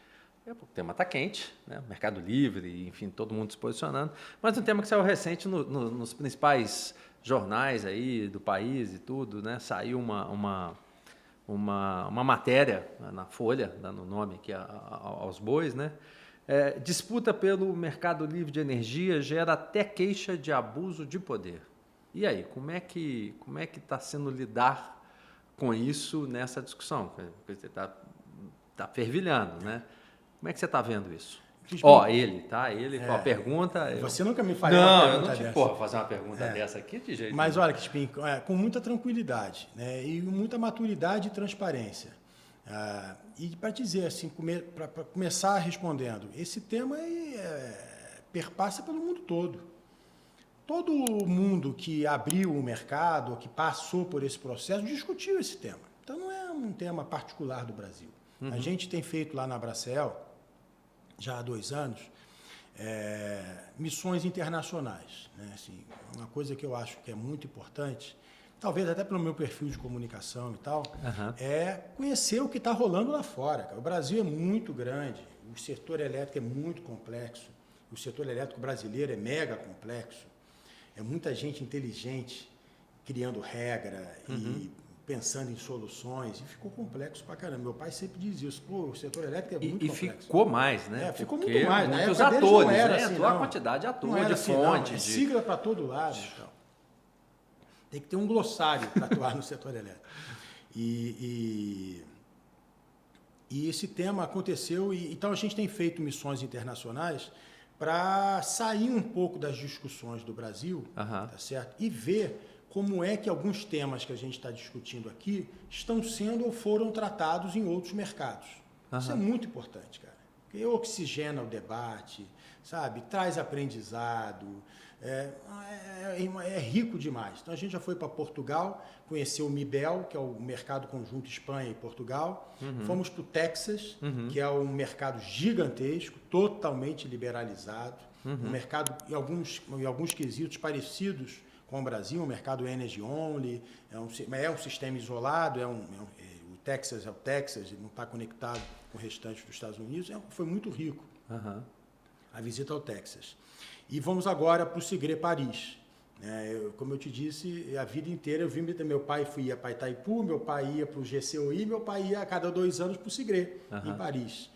O tema está quente, né? Mercado Livre, enfim, todo mundo se posicionando, mas um tema que saiu recente nos principais jornais aí do país e tudo, né? Saiu uma matéria na Folha, dando nome aqui aos bois, né? Disputa pelo Mercado Livre de Energia gera até queixa de abuso de poder. E aí, como é que está sendo lidar com isso nessa discussão? Porque você está fervilhando, né? Como é que você está vendo isso? Ele com a pergunta... Você nunca me faria uma pergunta dessa. Não, eu não fazer uma pergunta dessa aqui de jeito Mas olha, Crispim, com muita tranquilidade, né, e muita maturidade e transparência. E para dizer assim, para começar respondendo, esse tema perpassa pelo mundo todo. Todo mundo que abriu o mercado, que passou por esse processo, discutiu esse tema. Então não é um tema particular do Brasil. A gente tem feito lá na Abracel, já há 2 anos, missões internacionais. Né? Assim, uma coisa que eu acho que é muito importante, talvez até pelo meu perfil de comunicação e tal, é conhecer o que está rolando lá fora. Cara. O Brasil é muito grande, o setor elétrico é muito complexo, o setor elétrico brasileiro é mega complexo, é muita gente inteligente criando regra e pensando em soluções, e ficou complexo pra caramba. Meu pai sempre diz isso, pô, o setor elétrico é muito complexo. E ficou mais, né? Ficou muito mais. Muitos atores, né? Assim, a quantidade de atores, de assim, fonte. É sigla para todo lado. Então. Tem que ter um glossário para atuar no setor elétrico. E esse tema aconteceu, então a gente tem feito missões internacionais para sair um pouco das discussões do Brasil, tá certo? E ver como é que alguns temas que a gente está discutindo aqui estão sendo ou foram tratados em outros mercados. Isso é muito importante, cara. Porque oxigena o debate, sabe? Traz aprendizado, é rico demais. Então a gente já foi para Portugal, conheceu o MIBEL, que é o Mercado Conjunto Espanha e Portugal. Fomos para o Texas, que é um mercado gigantesco, totalmente liberalizado. Um mercado, em alguns quesitos parecidos com o Brasil, um mercado energy only, é um sistema isolado, o Texas é o Texas, não está conectado com o restante dos Estados Unidos, foi muito rico a visita ao Texas. E vamos agora para o Sigret Paris. Como eu te disse, a vida inteira eu vim, meu pai ia para Itaipu, meu pai ia para o GCOI, meu pai ia a cada 2 anos para o Sigret, em Paris.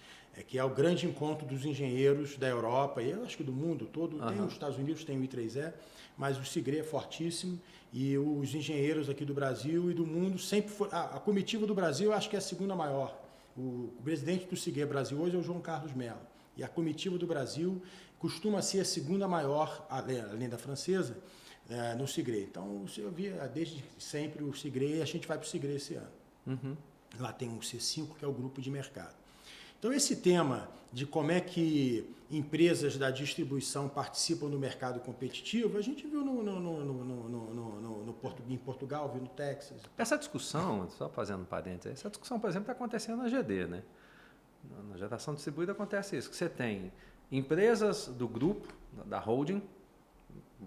Que é o grande encontro dos engenheiros da Europa, e eu acho que do mundo todo, tem os Estados Unidos, tem o I3E, mas o Sigret é fortíssimo, e os engenheiros aqui do Brasil e do mundo sempre foi, a comitiva do Brasil eu acho que é a segunda maior. O presidente do Sigret Brasil hoje é o João Carlos Mello, e a comitiva do Brasil costuma ser a segunda maior, além da francesa, no Sigret. Então, eu via desde sempre o Sigret, e a gente vai para o Sigret esse ano. Lá tem o C5, que é o grupo de mercado. Então, esse tema de como é que empresas da distribuição participam do mercado competitivo, a gente viu em Portugal, viu no Texas. Essa discussão, só fazendo parênteses, essa discussão, por exemplo, está acontecendo na GD, né? Na geração distribuída acontece isso, que você tem empresas do grupo, da holding,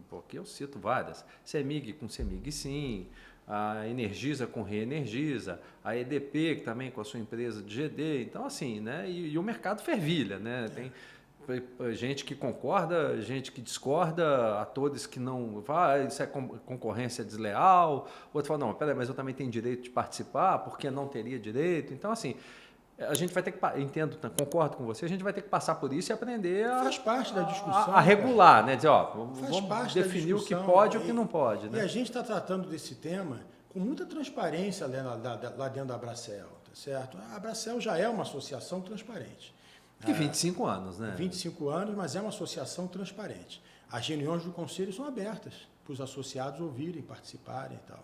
porque eu cito várias, CEMIG com CEMIG Sim, a Energisa com Reenergiza, a EDP que também com a sua empresa de GD, então assim, né? E o mercado fervilha, né? Tem gente que concorda, gente que discorda, atores que não, isso é concorrência desleal, outro fala, não, peraí, mas eu também tenho direito de participar, porque não teria direito, então assim, a gente vai ter que, concordo com você, a gente vai ter que passar por isso e aprender faz parte da discussão, a regular, né? Dizer, vamos definir o que pode e o que não pode. Né? E a gente está tratando desse tema com muita transparência lá dentro da Abracel, tá certo? A Abracel já é uma associação transparente. Que 25 anos, né? 25 anos, mas é uma associação transparente. As reuniões do conselho são abertas para os associados ouvirem, participarem e tal.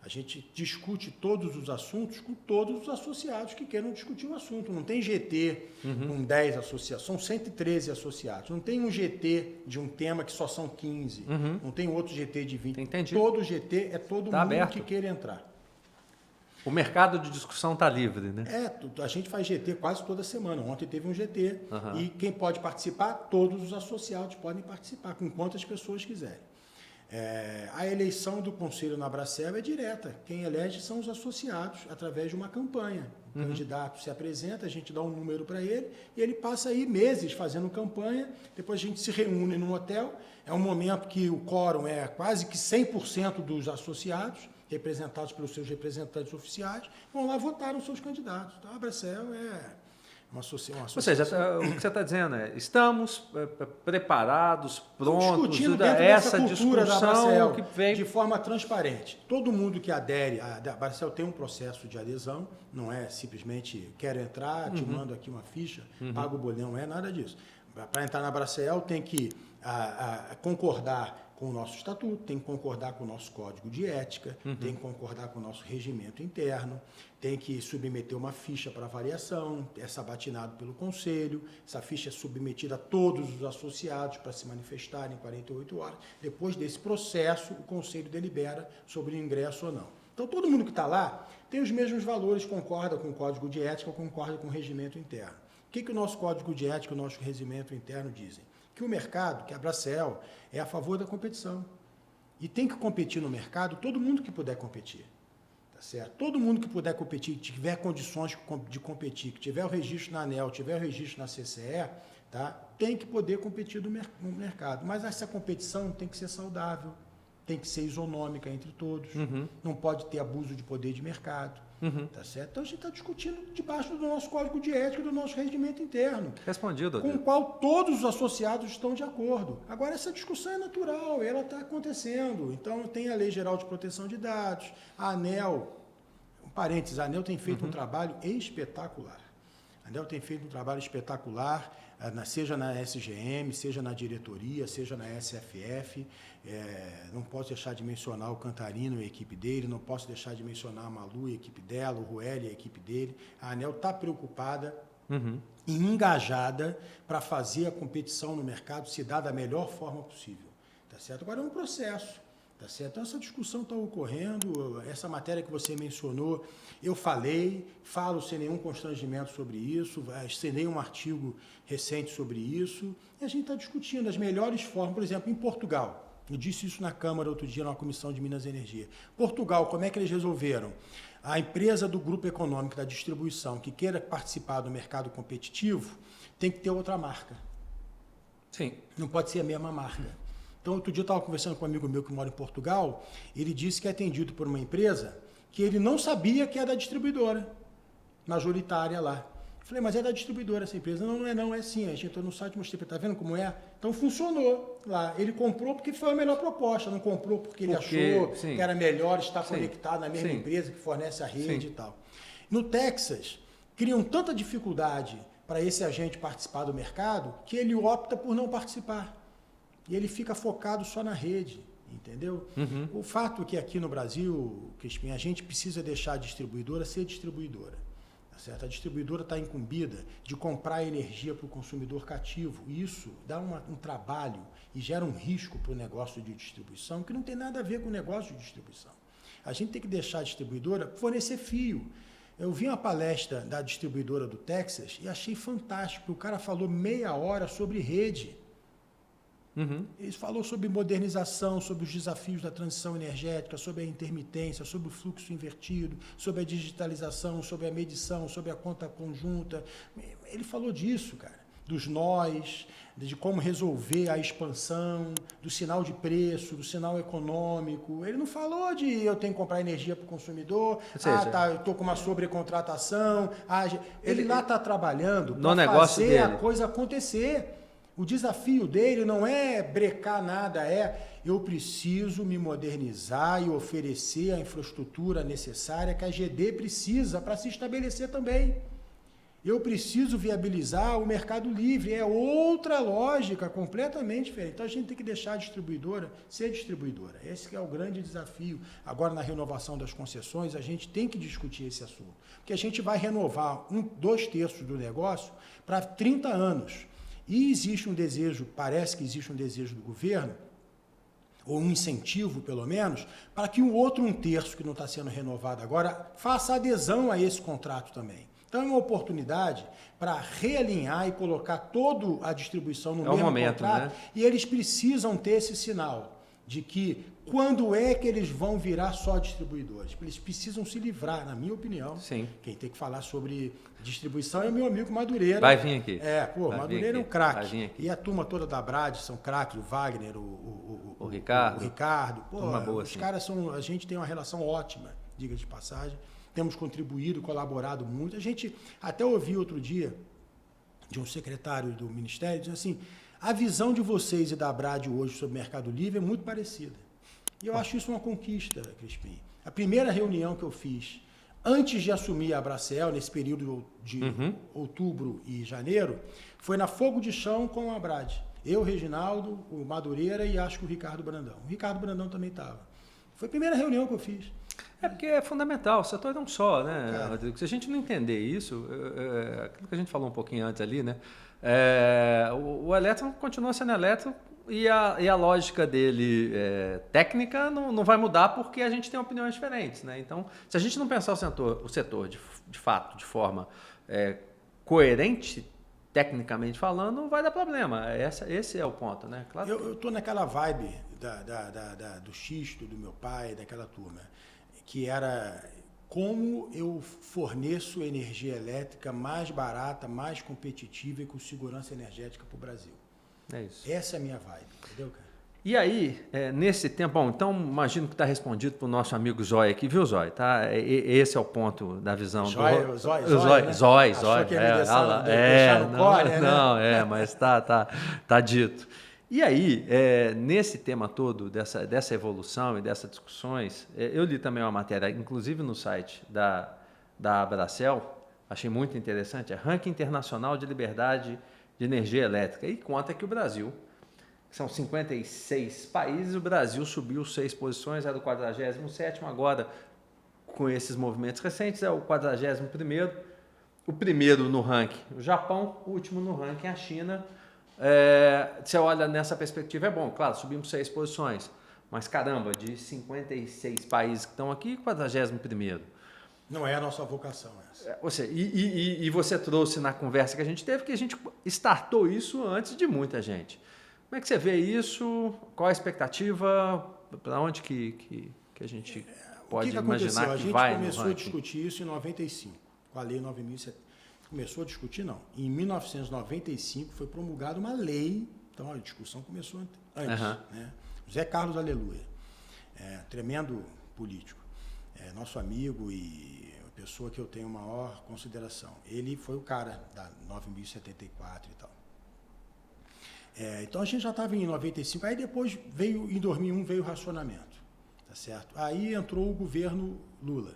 A gente discute todos os assuntos com todos os associados que queiram discutir o assunto. Não tem GT com 10 associados, são 113 associados. Não tem um GT de um tema que só são 15. Não tem outro GT de 20. Entendi. Todo GT é todo mundo aberto. Que queira entrar. O mercado de discussão está livre, né? A gente faz GT quase toda semana. Ontem teve um GT e quem pode participar, todos os associados podem participar, com quantas pessoas quiserem. A eleição do conselho na Abracel é direta. Quem elege são os associados, através de uma campanha. O candidato se apresenta, a gente dá um número para ele e ele passa aí meses fazendo campanha, depois a gente se reúne num hotel. É um momento que o quórum é quase que 100% dos associados, representados pelos seus representantes oficiais, vão lá votar os seus candidatos. Então, a Abracel é uma associação. Ou seja, o que você está dizendo é, estamos preparados, prontos, discutindo dentro dessa cultura da Abracel, que vem de forma transparente. Todo mundo que adere, a Abracel tem um processo de adesão, não é simplesmente quero entrar, te mando aqui uma ficha, pago o bolão, não é nada disso. Para entrar na Abracel tem que concordar com o nosso estatuto, tem que concordar com o nosso código de ética, tem que concordar com o nosso regimento interno, tem que submeter uma ficha para avaliação, é sabatinado pelo conselho, essa ficha é submetida a todos os associados para se manifestarem em 48 horas. Depois desse processo, o conselho delibera sobre o ingresso ou não. Então, todo mundo que está lá tem os mesmos valores, concorda com o código de ética, concorda com o regimento interno. O que o nosso código de ética e o nosso regimento interno dizem? Que o mercado, que a Bracel, é a favor da competição. E tem que competir no mercado todo mundo que puder competir. Tá certo? Todo mundo que puder competir, que tiver condições de competir, que tiver o registro na ANEEL, tiver o registro na CCE, tá? Tem que poder competir no mercado. Mas essa competição tem que ser saudável, tem que ser isonômica entre todos, não pode ter abuso de poder de mercado. Tá certo? Então a gente está discutindo debaixo do nosso código de ética, do nosso regimento interno. Respondido, com o qual todos os associados estão de acordo. Agora, essa discussão é natural, ela está acontecendo. Então, tem a Lei Geral de Proteção de Dados, a ANEEL, um parênteses, a ANEEL tem feito um trabalho espetacular. A ANEEL tem feito um trabalho espetacular, seja na SGM, seja na diretoria, seja na SFF. Não posso deixar de mencionar o Cantarino e a equipe dele, não posso deixar de mencionar a Malu e a equipe dela, o Ruel e a equipe dele. A ANEEL está preocupada e engajada para fazer a competição no mercado se dar da melhor forma possível. Tá certo? Agora é um processo. Tá certo? Então, essa discussão está ocorrendo, essa matéria que você mencionou, eu falo sem nenhum constrangimento sobre isso, assinei um artigo recente sobre isso, e a gente está discutindo as melhores formas, por exemplo, em Portugal. Eu disse isso na Câmara outro dia, numa comissão de Minas e Energia. Portugal, como é que eles resolveram? A empresa do grupo econômico da distribuição que queira participar do mercado competitivo tem que ter outra marca. Sim. Não pode ser a mesma marca. Então, outro dia eu estava conversando com um amigo meu que mora em Portugal, ele disse que é atendido por uma empresa que ele não sabia que é da distribuidora, majoritária lá. Eu falei, mas é da distribuidora essa empresa. Não, não é sim. A gente entrou no site, mostrei, está vendo como é? Então, funcionou lá. Ele comprou porque foi a melhor proposta, não comprou porque ele achou que era melhor estar conectado na mesma empresa que fornece a rede e tal. No Texas, criam tanta dificuldade para esse agente participar do mercado que ele opta por não participar. E ele fica focado só na rede, entendeu? O fato é que aqui no Brasil, Crispim, a gente precisa deixar a distribuidora ser distribuidora. Tá certo? A distribuidora está incumbida de comprar energia para o consumidor cativo. E isso dá um trabalho e gera um risco para o negócio de distribuição que não tem nada a ver com o negócio de distribuição. A gente tem que deixar a distribuidora fornecer fio. Eu vi uma palestra da distribuidora do Texas e achei fantástico. O cara falou meia hora sobre rede. Ele falou sobre modernização, sobre os desafios da transição energética, sobre a intermitência, sobre o fluxo invertido, sobre a digitalização, sobre a medição, sobre a conta conjunta. Ele falou disso, cara, dos nós, de como resolver a expansão, do sinal de preço, do sinal econômico. Ele não falou de eu tenho que comprar energia para o consumidor, eu estou com uma sobrecontratação. Ele lá está trabalhando para fazer a coisa acontecer. O desafio dele não é brecar nada, eu preciso me modernizar e oferecer a infraestrutura necessária que a GD precisa para se estabelecer também. Eu preciso viabilizar o mercado livre, é outra lógica completamente diferente. Então a gente tem que deixar a distribuidora ser distribuidora. Esse que é o grande desafio. Agora na renovação das concessões, a gente tem que discutir esse assunto. Porque a gente vai renovar 2/3 do negócio para 30 anos. E existe um desejo, parece que existe um desejo do governo, ou um incentivo, pelo menos, para que o outro 1/3 que não está sendo renovado agora faça adesão a esse contrato também. Então é uma oportunidade para realinhar e colocar toda a distribuição no mesmo contrato, né? E eles precisam ter esse sinal de que quando é que eles vão virar só distribuidores? Eles precisam se livrar, na minha opinião. Sim. Quem tem que falar sobre distribuição é o meu amigo Madureira. Vai vir aqui. Madureira é um craque. E a turma toda da Brad são craques, o Wagner, o Ricardo. Turma boa, os caras são, a gente tem uma relação ótima, diga de passagem. Temos contribuído, colaborado muito. A gente até ouviu outro dia de um secretário do Ministério dizendo assim, a visão de vocês e da Brad hoje sobre o Mercado Livre é muito parecida. E eu acho isso uma conquista, Crispim. A primeira reunião que eu fiz, antes de assumir a Bracel, nesse período de outubro e janeiro, foi na Fogo de Chão com a Brad. Eu, Reginaldo, o Madureira e acho que o Ricardo Brandão. O Ricardo Brandão também estava. Foi a primeira reunião que eu fiz. É porque é fundamental, o setor é um só, né, Rodrigo? Se a gente não entender isso, aquilo que a gente falou um pouquinho antes ali, né? O elétron continua sendo elétron e a lógica dele técnica não vai mudar porque a gente tem opiniões diferentes, né? Então, se a gente não pensar o setor de fato, de forma coerente, tecnicamente falando, não vai dar problema. Esse é o ponto, né? Claro. Eu tô naquela vibe do xisto, do meu pai, daquela turma, que era como eu forneço energia elétrica mais barata, mais competitiva e com segurança energética para o Brasil. É isso. Essa é a minha vibe, entendeu, cara? E aí, nesse tempo, bom, então imagino que está respondido para o nosso amigo Zóia aqui, viu, Zóia? Tá? Esse é o ponto da visão Zóia, do... Zóia, Zóia, né? Zóia. Achou que ia me deixar no core, né? Não, mas tá dito. E aí, nesse tema todo, dessa evolução e dessas discussões, eu li também uma matéria, inclusive no site da Abracel, achei muito interessante, é Ranking Internacional de Liberdade de Energia Elétrica, e conta que o Brasil, são 56 países, o Brasil subiu 6 posições, era o 47º, agora, com esses movimentos recentes, é o 41º. O primeiro no ranking, o Japão, o último no ranking, a China. Você olha nessa perspectiva, é bom, claro, subimos 6 posições, mas caramba, de 56 países que estão aqui, 41º. Não é a nossa vocação essa. E você trouxe na conversa que a gente teve, que a gente startou isso antes de muita gente. Como é que você vê isso? Qual a expectativa? Para onde que a gente pode imaginar que vai? A gente começou a discutir isso em 95, com a Lei 9.070. Começou a discutir, não. Em 1995 foi promulgada uma lei, então a discussão começou antes. Né? José Carlos Aleluia, tremendo político, nosso amigo e pessoa que eu tenho maior consideração. Ele foi o cara da 9.074 e tal. Então a gente já estava em 95, aí depois veio, em 2001, veio o racionamento, tá certo? Aí entrou o governo Lula,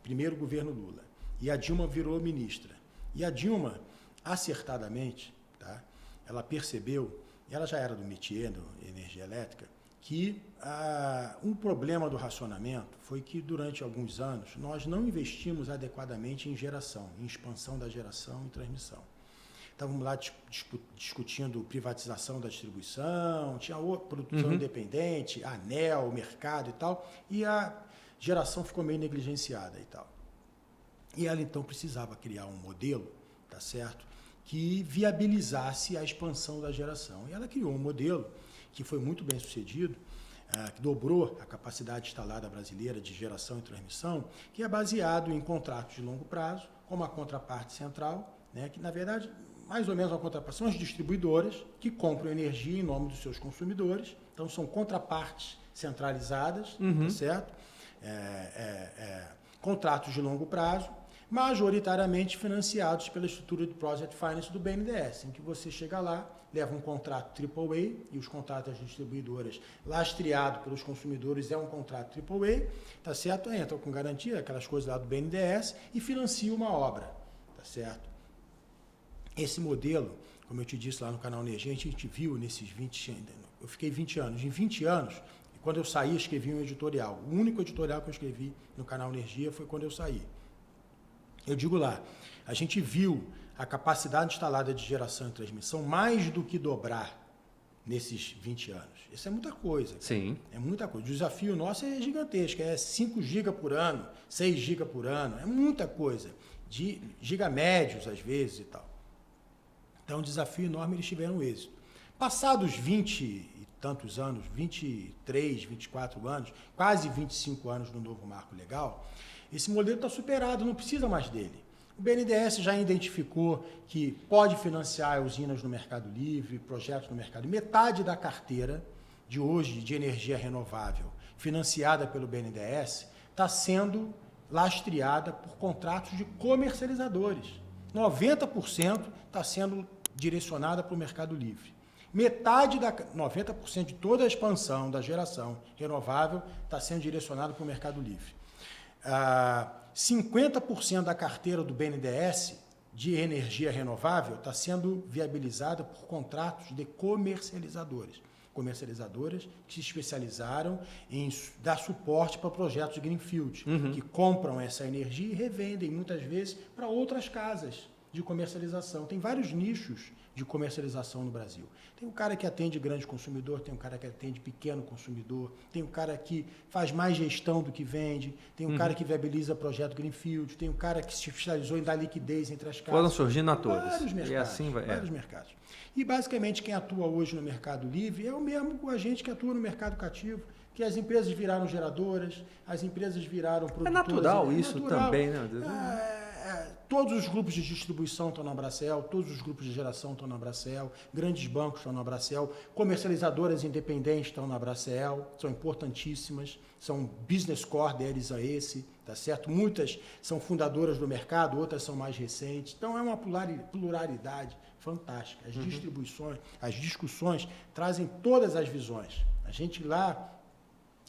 primeiro governo Lula, e a Dilma virou ministra. E a Dilma, acertadamente, tá? Ela percebeu, ela já era do métier da energia elétrica, que um problema do racionamento foi que durante alguns anos nós não investimos adequadamente em geração, em expansão da geração e transmissão. Estávamos lá discutindo privatização da distribuição, tinha outra produção independente, ANEEL, mercado e tal, e a geração ficou meio negligenciada e tal. E ela então precisava criar um modelo, tá certo, que viabilizasse a expansão da geração. E ela criou um modelo que foi muito bem sucedido, que dobrou a capacidade instalada brasileira de geração e transmissão, que é baseado em contratos de longo prazo, com uma contraparte central, né, que na verdade mais ou menos uma contraparte, são as distribuidoras que compram energia em nome dos seus consumidores, então são contrapartes centralizadas, tá certo? Contratos de longo prazo, majoritariamente financiados pela estrutura de Project Finance do BNDES, em que você chega lá, leva um contrato AAA, e os contratos das distribuidoras lastreado pelos consumidores é um contrato AAA, tá certo? Entra com garantia, aquelas coisas lá do BNDES, e financia uma obra, tá certo? Esse modelo, como eu te disse lá no canal Energia, a gente viu nesses 20 anos, eu fiquei 20 anos, em 20 anos, quando eu saí, escrevi um editorial. O único editorial que eu escrevi no canal Energia foi quando eu saí. Eu digo lá, a gente viu a capacidade instalada de geração e transmissão mais do que dobrar nesses 20 anos. Isso é muita coisa. Sim. É muita coisa. O desafio nosso é gigantesco, é 5 GB por ano, 6 GB por ano, é muita coisa. De gigamédios, às vezes, e tal. Então, um desafio enorme, eles tiveram êxito. Passados 20 e tantos anos, 23, 24 anos, quase 25 anos no novo marco legal, esse modelo está superado, não precisa mais dele. O BNDES já identificou que pode financiar usinas no Mercado Livre, projetos no Mercado Livre. Metade da carteira de hoje de energia renovável financiada pelo BNDES está sendo lastreada por contratos de comercializadores. 90% está sendo direcionada para o Mercado Livre. 90% de toda a expansão da geração renovável está sendo direcionada para o Mercado Livre. 50% da carteira do BNDES de energia renovável está sendo viabilizada por contratos de comercializadores. Comercializadoras que se especializaram em dar suporte para projetos de greenfield, que compram essa energia e revendem muitas vezes para outras casas. de comercialização. Tem vários nichos de comercialização no Brasil. Tem o cara que atende grande consumidor, tem o cara que atende pequeno consumidor, tem o cara que faz mais gestão do que vende, tem o cara que viabiliza projeto Greenfield, tem o cara que se especializou em dar liquidez entre as casas. Foram surgindo atores. Vários mercados. E assim vai. Vários mercados. E basicamente quem atua hoje no mercado livre é o mesmo agente que atua no mercado cativo, que as empresas viraram geradoras, as empresas viraram produtoras. É natural isso natural. também, né? Todos os grupos de distribuição estão na Abracel, todos os grupos de geração estão na Abracel, grandes bancos estão na Abracel, comercializadoras independentes estão na Abracel, são importantíssimas, são business core deles a esse, tá certo? Muitas são fundadoras do mercado, outras são mais recentes, então é uma pluralidade fantástica. As distribuições, as discussões trazem todas as visões. A gente lá,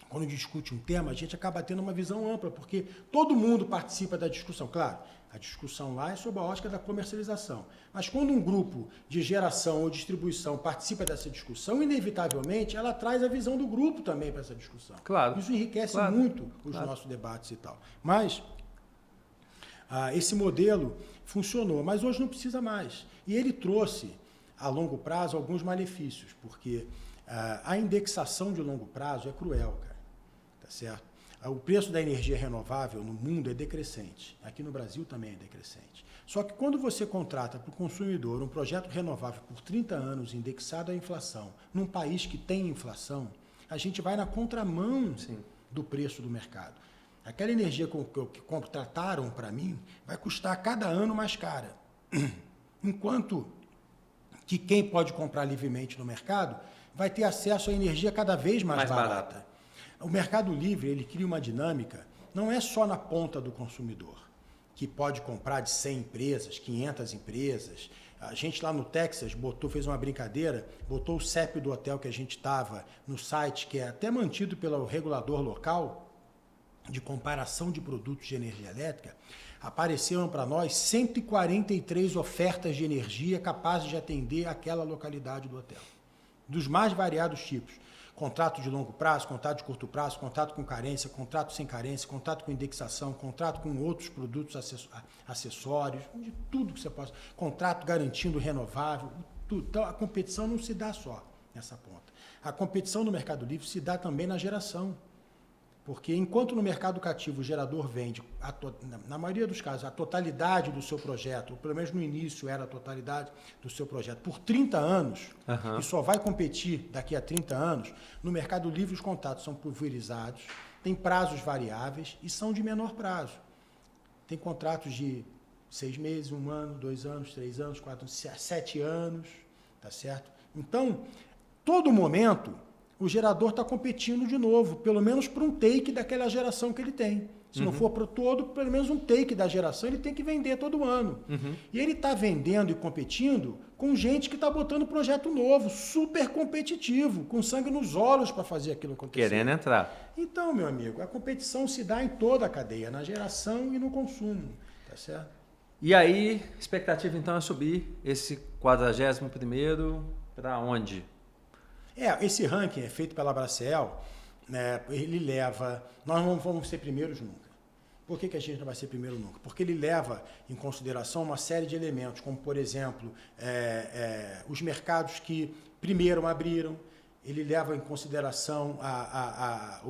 quando discute um tema, a gente acaba tendo uma visão ampla, porque todo mundo participa da discussão. Claro, a discussão lá é sob a ótica da comercialização. Mas quando um grupo de geração ou distribuição participa dessa discussão, inevitavelmente ela traz a visão do grupo também para essa discussão. Claro. Isso enriquece muito os nossos debates e tal. Mas esse modelo funcionou, mas hoje não precisa mais. E ele trouxe, a longo prazo, alguns malefícios, porque a indexação de longo prazo é cruel, cara. Tá certo? O preço da energia renovável no mundo é decrescente. Aqui no Brasil também é decrescente. Só que quando você contrata para o consumidor um projeto renovável por 30 anos indexado à inflação, num país que tem inflação, a gente vai na contramão do preço do mercado. Aquela energia que contrataram para mim vai custar a cada ano mais cara. Enquanto que quem pode comprar livremente no mercado vai ter acesso à energia cada vez mais barata. O Mercado Livre, ele cria uma dinâmica, não é só na ponta do consumidor, que pode comprar de 100 empresas, 500 empresas. A gente lá no Texas fez uma brincadeira, botou o CEP do hotel que a gente estava no site, que é até mantido pelo regulador local, de comparação de produtos de energia elétrica, apareceram para nós 143 ofertas de energia capazes de atender aquela localidade do hotel, dos mais variados tipos. Contrato de longo prazo, contrato de curto prazo, contrato com carência, contrato sem carência, contrato com indexação, contrato com outros produtos acessórios, de tudo que você possa. Contrato garantindo renovável, tudo. Então, a competição não se dá só nessa ponta. A competição no Mercado Livre se dá também na geração. Porque enquanto no mercado cativo o gerador vende, na maioria dos casos, a totalidade do seu projeto, ou pelo menos no início era a totalidade do seu projeto, por 30 anos, e só vai competir daqui a 30 anos, no Mercado Livre os contratos são pulverizados, tem prazos variáveis e são de menor prazo. Tem contratos de 6 meses, 1 ano, 2 anos, 3 anos, 4 anos, 7 anos, tá certo? Então, todo momento o gerador está competindo de novo, pelo menos para um take daquela geração que ele tem. Se não for para todo, pelo menos um take da geração, ele tem que vender todo ano. E ele está vendendo e competindo com gente que está botando projeto novo, super competitivo, com sangue nos olhos para fazer aquilo acontecer. Querendo entrar. Então, meu amigo, a competição se dá em toda a cadeia, na geração e no consumo. Tá certo? E aí, a expectativa então é subir esse 41º para onde? Esse ranking é feito pela Abracel, né, ele leva... Nós não vamos ser primeiros nunca. Por que a gente não vai ser primeiro nunca? Porque ele leva em consideração uma série de elementos, como, por exemplo, os mercados que primeiro abriram, ele leva em consideração a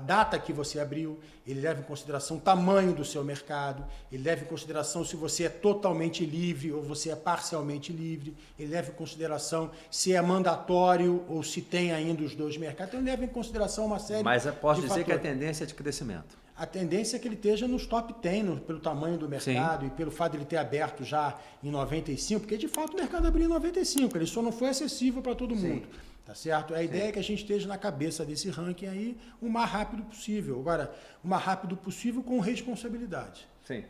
data que você abriu, ele leva em consideração o tamanho do seu mercado, ele leva em consideração se você é totalmente livre ou você é parcialmente livre, ele leva em consideração se é mandatório ou se tem ainda os dois mercados, então ele leva em consideração uma série de Mas eu posso dizer fatores. que a tendência é de crescimento. A tendência é que ele esteja nos top 10, pelo tamanho do mercado e pelo fato de ele ter aberto já em 95, porque de fato o mercado abriu em 95, ele só não foi acessível para todo mundo. Tá certo? A ideia é que a gente esteja na cabeça desse ranking aí o mais rápido possível. Agora, o mais rápido possível com responsabilidade. Sim.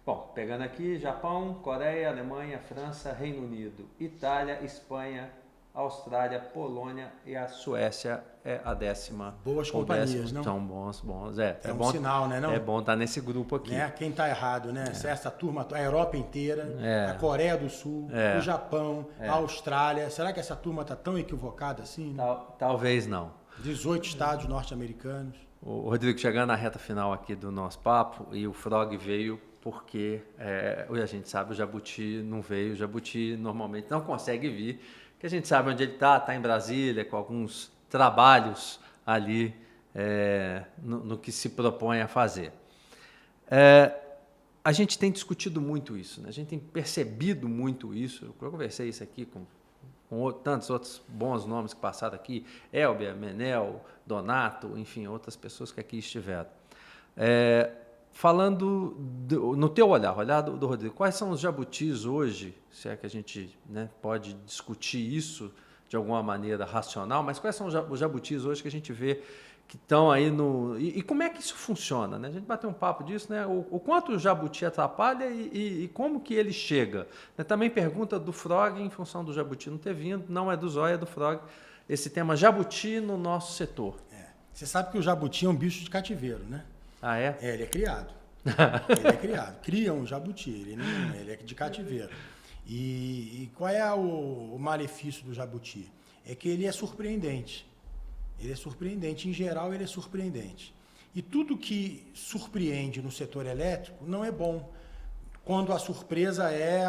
Bom, pegando aqui, Japão, Coreia, Alemanha, França, Reino Unido, Itália, Espanha, Austrália, Polônia e a Suécia é a 10ª. Boas companhias, não? São bons. É um bom, sinal, né? Não? É bom estar nesse grupo aqui. Né? Quem está errado, né? Essa turma, a Europa inteira, a Coreia do Sul, o Japão, a Austrália. Será que essa turma está tão equivocada assim? Né? Talvez não. 18 estados norte-americanos. O Rodrigo, chegando na reta final aqui do nosso papo, e o Frog veio porque a gente sabe o jabuti não veio, o jabuti normalmente não consegue vir, que a gente sabe onde ele está em Brasília, com alguns trabalhos ali no que se propõe a fazer. A gente tem discutido muito isso, né? A gente tem percebido muito isso. Eu conversei isso aqui com tantos outros bons nomes que passaram aqui, Elber, Menel, Donato, enfim, outras pessoas que aqui estiveram. Falando no teu olhar do Rodrigo, quais são os jabutis hoje, se é que a gente, né, pode discutir isso de alguma maneira racional, mas quais são os jabutis hoje que a gente vê que estão aí no... E como é que isso funciona, né? A gente bateu um papo disso, né? O quanto o jabuti atrapalha e como que ele chega. Também pergunta do Frog, em função do jabuti não ter vindo, não é do Zóia, é do Frog, esse tema jabuti no nosso setor. Você sabe que o jabuti é um bicho de cativeiro, né? Ah, é? Ele é criado. Ele é criado. Cria um jabuti, ele é de cativeiro. E qual é o malefício do jabuti? É que ele é surpreendente. Ele é surpreendente, em geral ele é surpreendente. E tudo que surpreende no setor elétrico não é bom, quando a surpresa é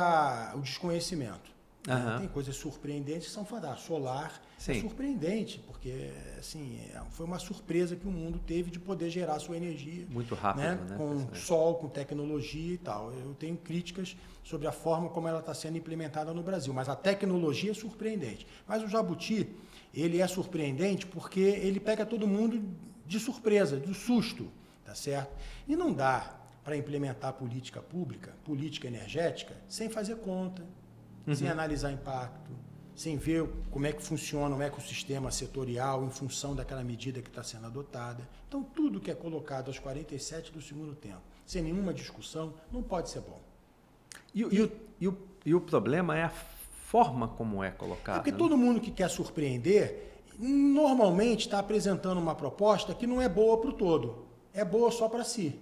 o desconhecimento. Uhum. Tem coisas surpreendentes que são fantásticas. Solar é surpreendente, porque assim, foi uma surpresa que o mundo teve de poder gerar sua energia. Muito rápido, né? Com sol, com tecnologia e tal. Eu tenho críticas sobre a forma como ela está sendo implementada no Brasil, mas a tecnologia é surpreendente. Mas o jabuti, ele é surpreendente porque ele pega todo mundo de surpresa, do susto, tá certo? E não dá para implementar política pública, política energética, sem fazer conta, sem analisar impacto, sem ver como é que funciona o ecossistema setorial em função daquela medida que está sendo adotada. Então, tudo que é colocado aos 47 do segundo tempo, sem nenhuma discussão, não pode ser bom. E o problema é a forma como é colocado. Porque todo mundo que quer surpreender, normalmente está apresentando uma proposta que não é boa para o todo, é boa só para si.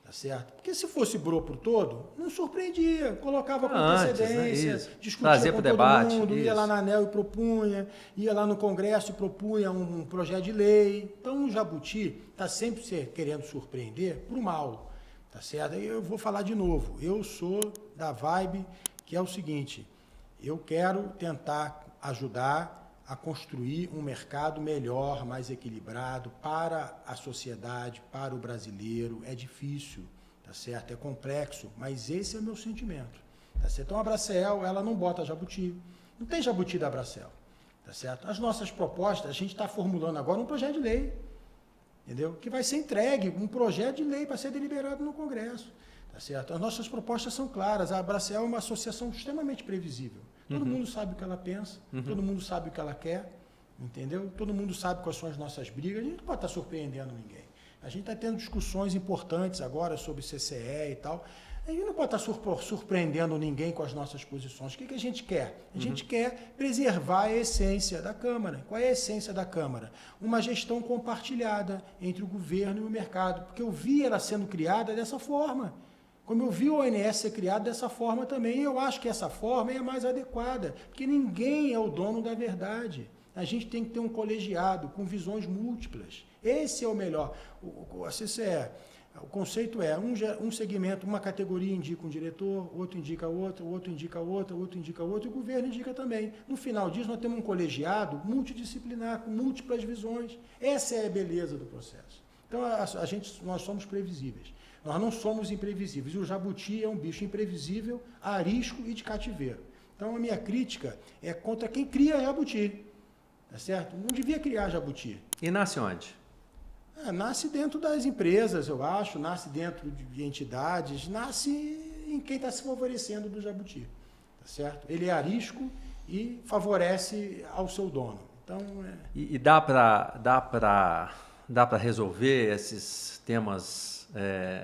Tá certo? Porque se fosse boa para o todo, não surpreendia, colocava com antecedência, né? discutia com todo debate, mundo, ia lá na ANEEL e propunha, ia lá no Congresso e propunha um projeto de lei. Então o jabuti está sempre querendo surpreender para o mal. Tá certo? E eu vou falar de novo, eu sou da vibe que é o seguinte: eu quero tentar ajudar a construir um mercado melhor, mais equilibrado para a sociedade, para o brasileiro. É difícil, tá certo? É complexo, mas esse é o meu sentimento. Tá certo? Então a Bracel, ela não bota jabuti. Não tem jabuti da Bracel, tá certo? As nossas propostas, a gente está formulando agora um projeto de lei, entendeu? Que vai ser entregue, um projeto de lei para ser deliberado no Congresso. Tá certo? As nossas propostas são claras. A Bracel é uma associação extremamente previsível. Todo mundo sabe o que ela pensa, todo mundo sabe o que ela quer, entendeu? Todo mundo sabe quais são as nossas brigas. A gente não pode estar surpreendendo ninguém. A gente está tendo discussões importantes agora sobre CCE e tal. A gente não pode estar surpreendendo ninguém com as nossas posições. O que a gente quer? A gente quer preservar a essência da Câmara. Qual é a essência da Câmara? Uma gestão compartilhada entre o governo e o mercado. Porque eu vi ela sendo criada dessa forma. Como eu vi o ONS ser criado dessa forma também, eu acho que essa forma é a mais adequada, porque ninguém é o dono da verdade. A gente tem que ter um colegiado com visões múltiplas. Esse é o melhor. A CCE, o conceito é um segmento, uma categoria indica um diretor, outro indica outro, outro indica outro, outro indica outro, e o governo indica também. No final disso, nós temos um colegiado multidisciplinar, com múltiplas visões. Essa é a beleza do processo. Então, nós somos previsíveis. Nós não somos imprevisíveis. E o jabuti é um bicho imprevisível, arisco e de cativeiro. Então, a minha crítica é contra quem cria jabuti. Tá certo? Não devia criar jabuti. E nasce onde? Nasce dentro das empresas, eu acho, nasce dentro de entidades, nasce em quem está se favorecendo do jabuti. Tá certo? Ele é arisco e favorece ao seu dono. Então, E dá para resolver esses temas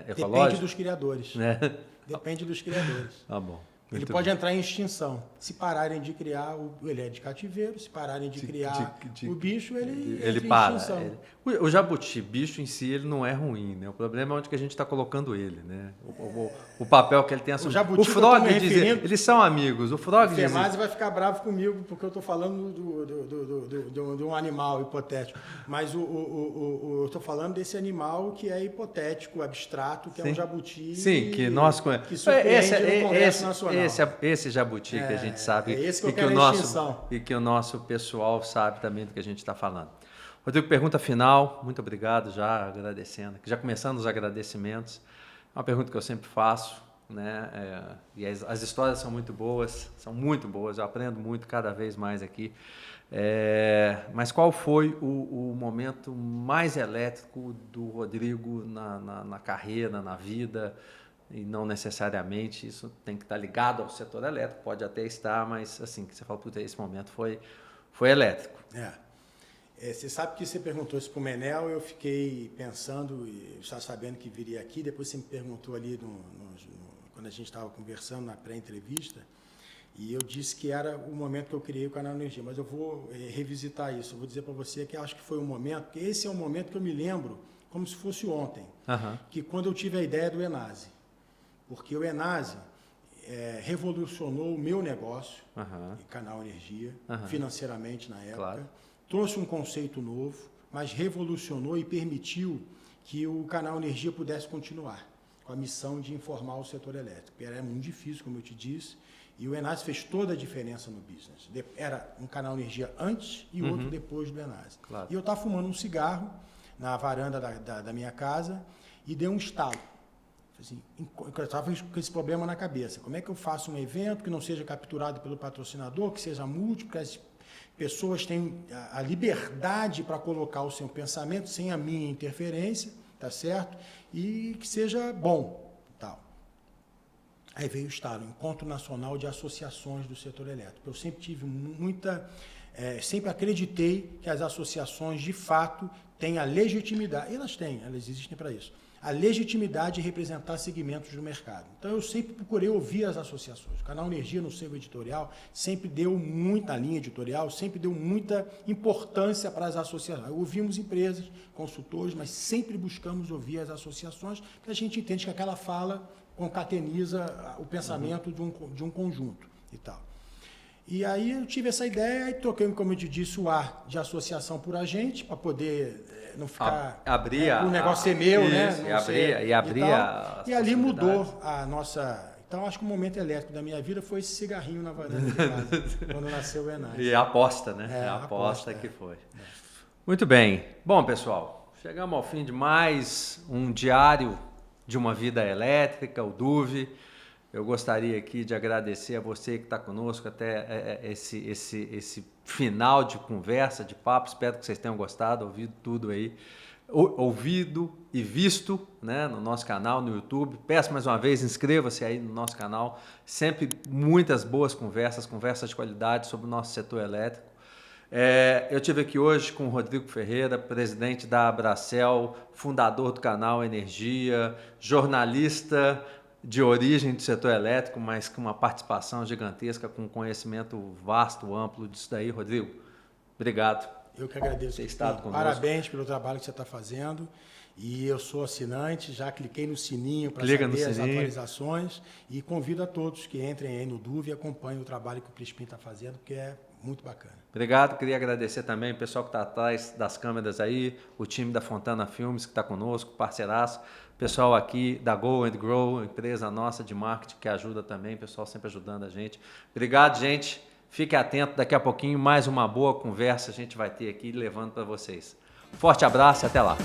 ecológicos? Depende dos criadores. Né? Depende dos criadores. Tá bom. Ele pode entrar em extinção. Se pararem de criar, ele é de cativeiro, se pararem de criar o bicho, ele para. Em extinção. O jabuti, bicho em si, ele não é ruim, né? O problema é onde que a gente está colocando ele, né? O papel que ele tem assumido. O Frog diz, eles são amigos. O Frog diz... O Femase vai ficar bravo comigo, porque eu estou falando de um animal hipotético. Mas eu estou falando desse animal que é hipotético, abstrato, que é um jabuti. Sim, que nós conhecemos. Que surpreende no Congresso Nacional. Esse jabuti que a gente sabe e que o nosso pessoal sabe também do que a gente está falando. Rodrigo, pergunta final. Muito obrigado, já agradecendo. Já começando os agradecimentos. É uma pergunta que eu sempre faço, né? E as histórias são muito boas. Eu aprendo muito cada vez mais aqui. Mas qual foi o momento mais elétrico do Rodrigo na carreira, na vida? E não necessariamente isso tem que estar ligado ao setor elétrico, pode até estar, mas assim, que você falou, puta, esse momento foi elétrico. Você sabe que você perguntou isso para o Menel, eu fiquei pensando, já sabendo que viria aqui, depois você me perguntou ali quando a gente estava conversando na pré-entrevista, e eu disse que era o momento que eu criei o canal Energia, mas eu vou revisitar isso, eu vou dizer para você que acho que foi um momento, porque esse é um momento que eu me lembro como se fosse ontem, que quando eu tive a ideia do Enase. Porque o Enase revolucionou o meu negócio, Canal Energia, financeiramente na época, claro. Trouxe um conceito novo, mas revolucionou e permitiu que o Canal Energia pudesse continuar com a missão de informar o setor elétrico. Era muito difícil, como eu te disse, e o Enase fez toda a diferença no business. Era um Canal Energia antes e outro depois do Enase. Claro. E eu estava fumando um cigarro na varanda da minha casa e deu um estalo. Assim, eu estava com esse problema na cabeça. Como é que eu faço um evento que não seja capturado pelo patrocinador, que seja múltiplo, que as pessoas tenham a liberdade para colocar o seu pensamento sem a minha interferência, tá certo? E que seja bom, tal. Aí veio o estalo, Encontro Nacional de Associações do Setor Elétrico. Eu sempre tive sempre acreditei que as associações, de fato, têm a legitimidade, elas existem para isso, a legitimidade de representar segmentos do mercado. Então, eu sempre procurei ouvir as associações. O Canal Energia, no seu editorial, sempre deu muita linha editorial, sempre deu muita importância para as associações. Ouvimos empresas, consultores, mas sempre buscamos ouvir as associações, porque a gente entende que aquela fala concateniza o pensamento de um conjunto e tal. E aí eu tive essa ideia e troquei, como eu te disse, o ar de associação por agente, para poder não ficar... o negócio ser meu, né? E ali mudou a nossa... Então, acho que o momento elétrico da minha vida foi esse cigarrinho na varanda de casa, quando nasceu o Enase. E a aposta, né? A aposta que foi. Muito bem. Bom, pessoal, chegamos ao fim de mais um diário de uma vida elétrica, o DUV. Eu gostaria aqui de agradecer a você que está conosco até esse final de conversa, de papo. Espero que vocês tenham gostado, ouvido tudo aí, ouvido e visto, né, no nosso canal, no YouTube. Peço mais uma vez, inscreva-se aí no nosso canal. Sempre muitas boas conversas de qualidade sobre o nosso setor elétrico. Eu estive aqui hoje com o Rodrigo Ferreira, presidente da Abracel, fundador do canal Energia, jornalista de origem do setor elétrico, mas com uma participação gigantesca, com conhecimento vasto, amplo disso daí. Rodrigo, obrigado. Eu que agradeço. Ter estado conosco. Parabéns pelo trabalho que você está fazendo. E eu sou assinante, já cliquei no sininho para saber as atualizações. E convido a todos que entrem aí no DUV e acompanhem o trabalho que o Crispim está fazendo, porque é muito bacana. Obrigado. Queria agradecer também o pessoal que está atrás das câmeras aí, o time da Fontana Filmes que está conosco, parceiraço. Pessoal aqui da Go and Grow, empresa nossa de marketing que ajuda também, pessoal sempre ajudando a gente. Obrigado, gente. Fique atento, daqui a pouquinho mais uma boa conversa a gente vai ter aqui levando para vocês. Forte abraço e até lá.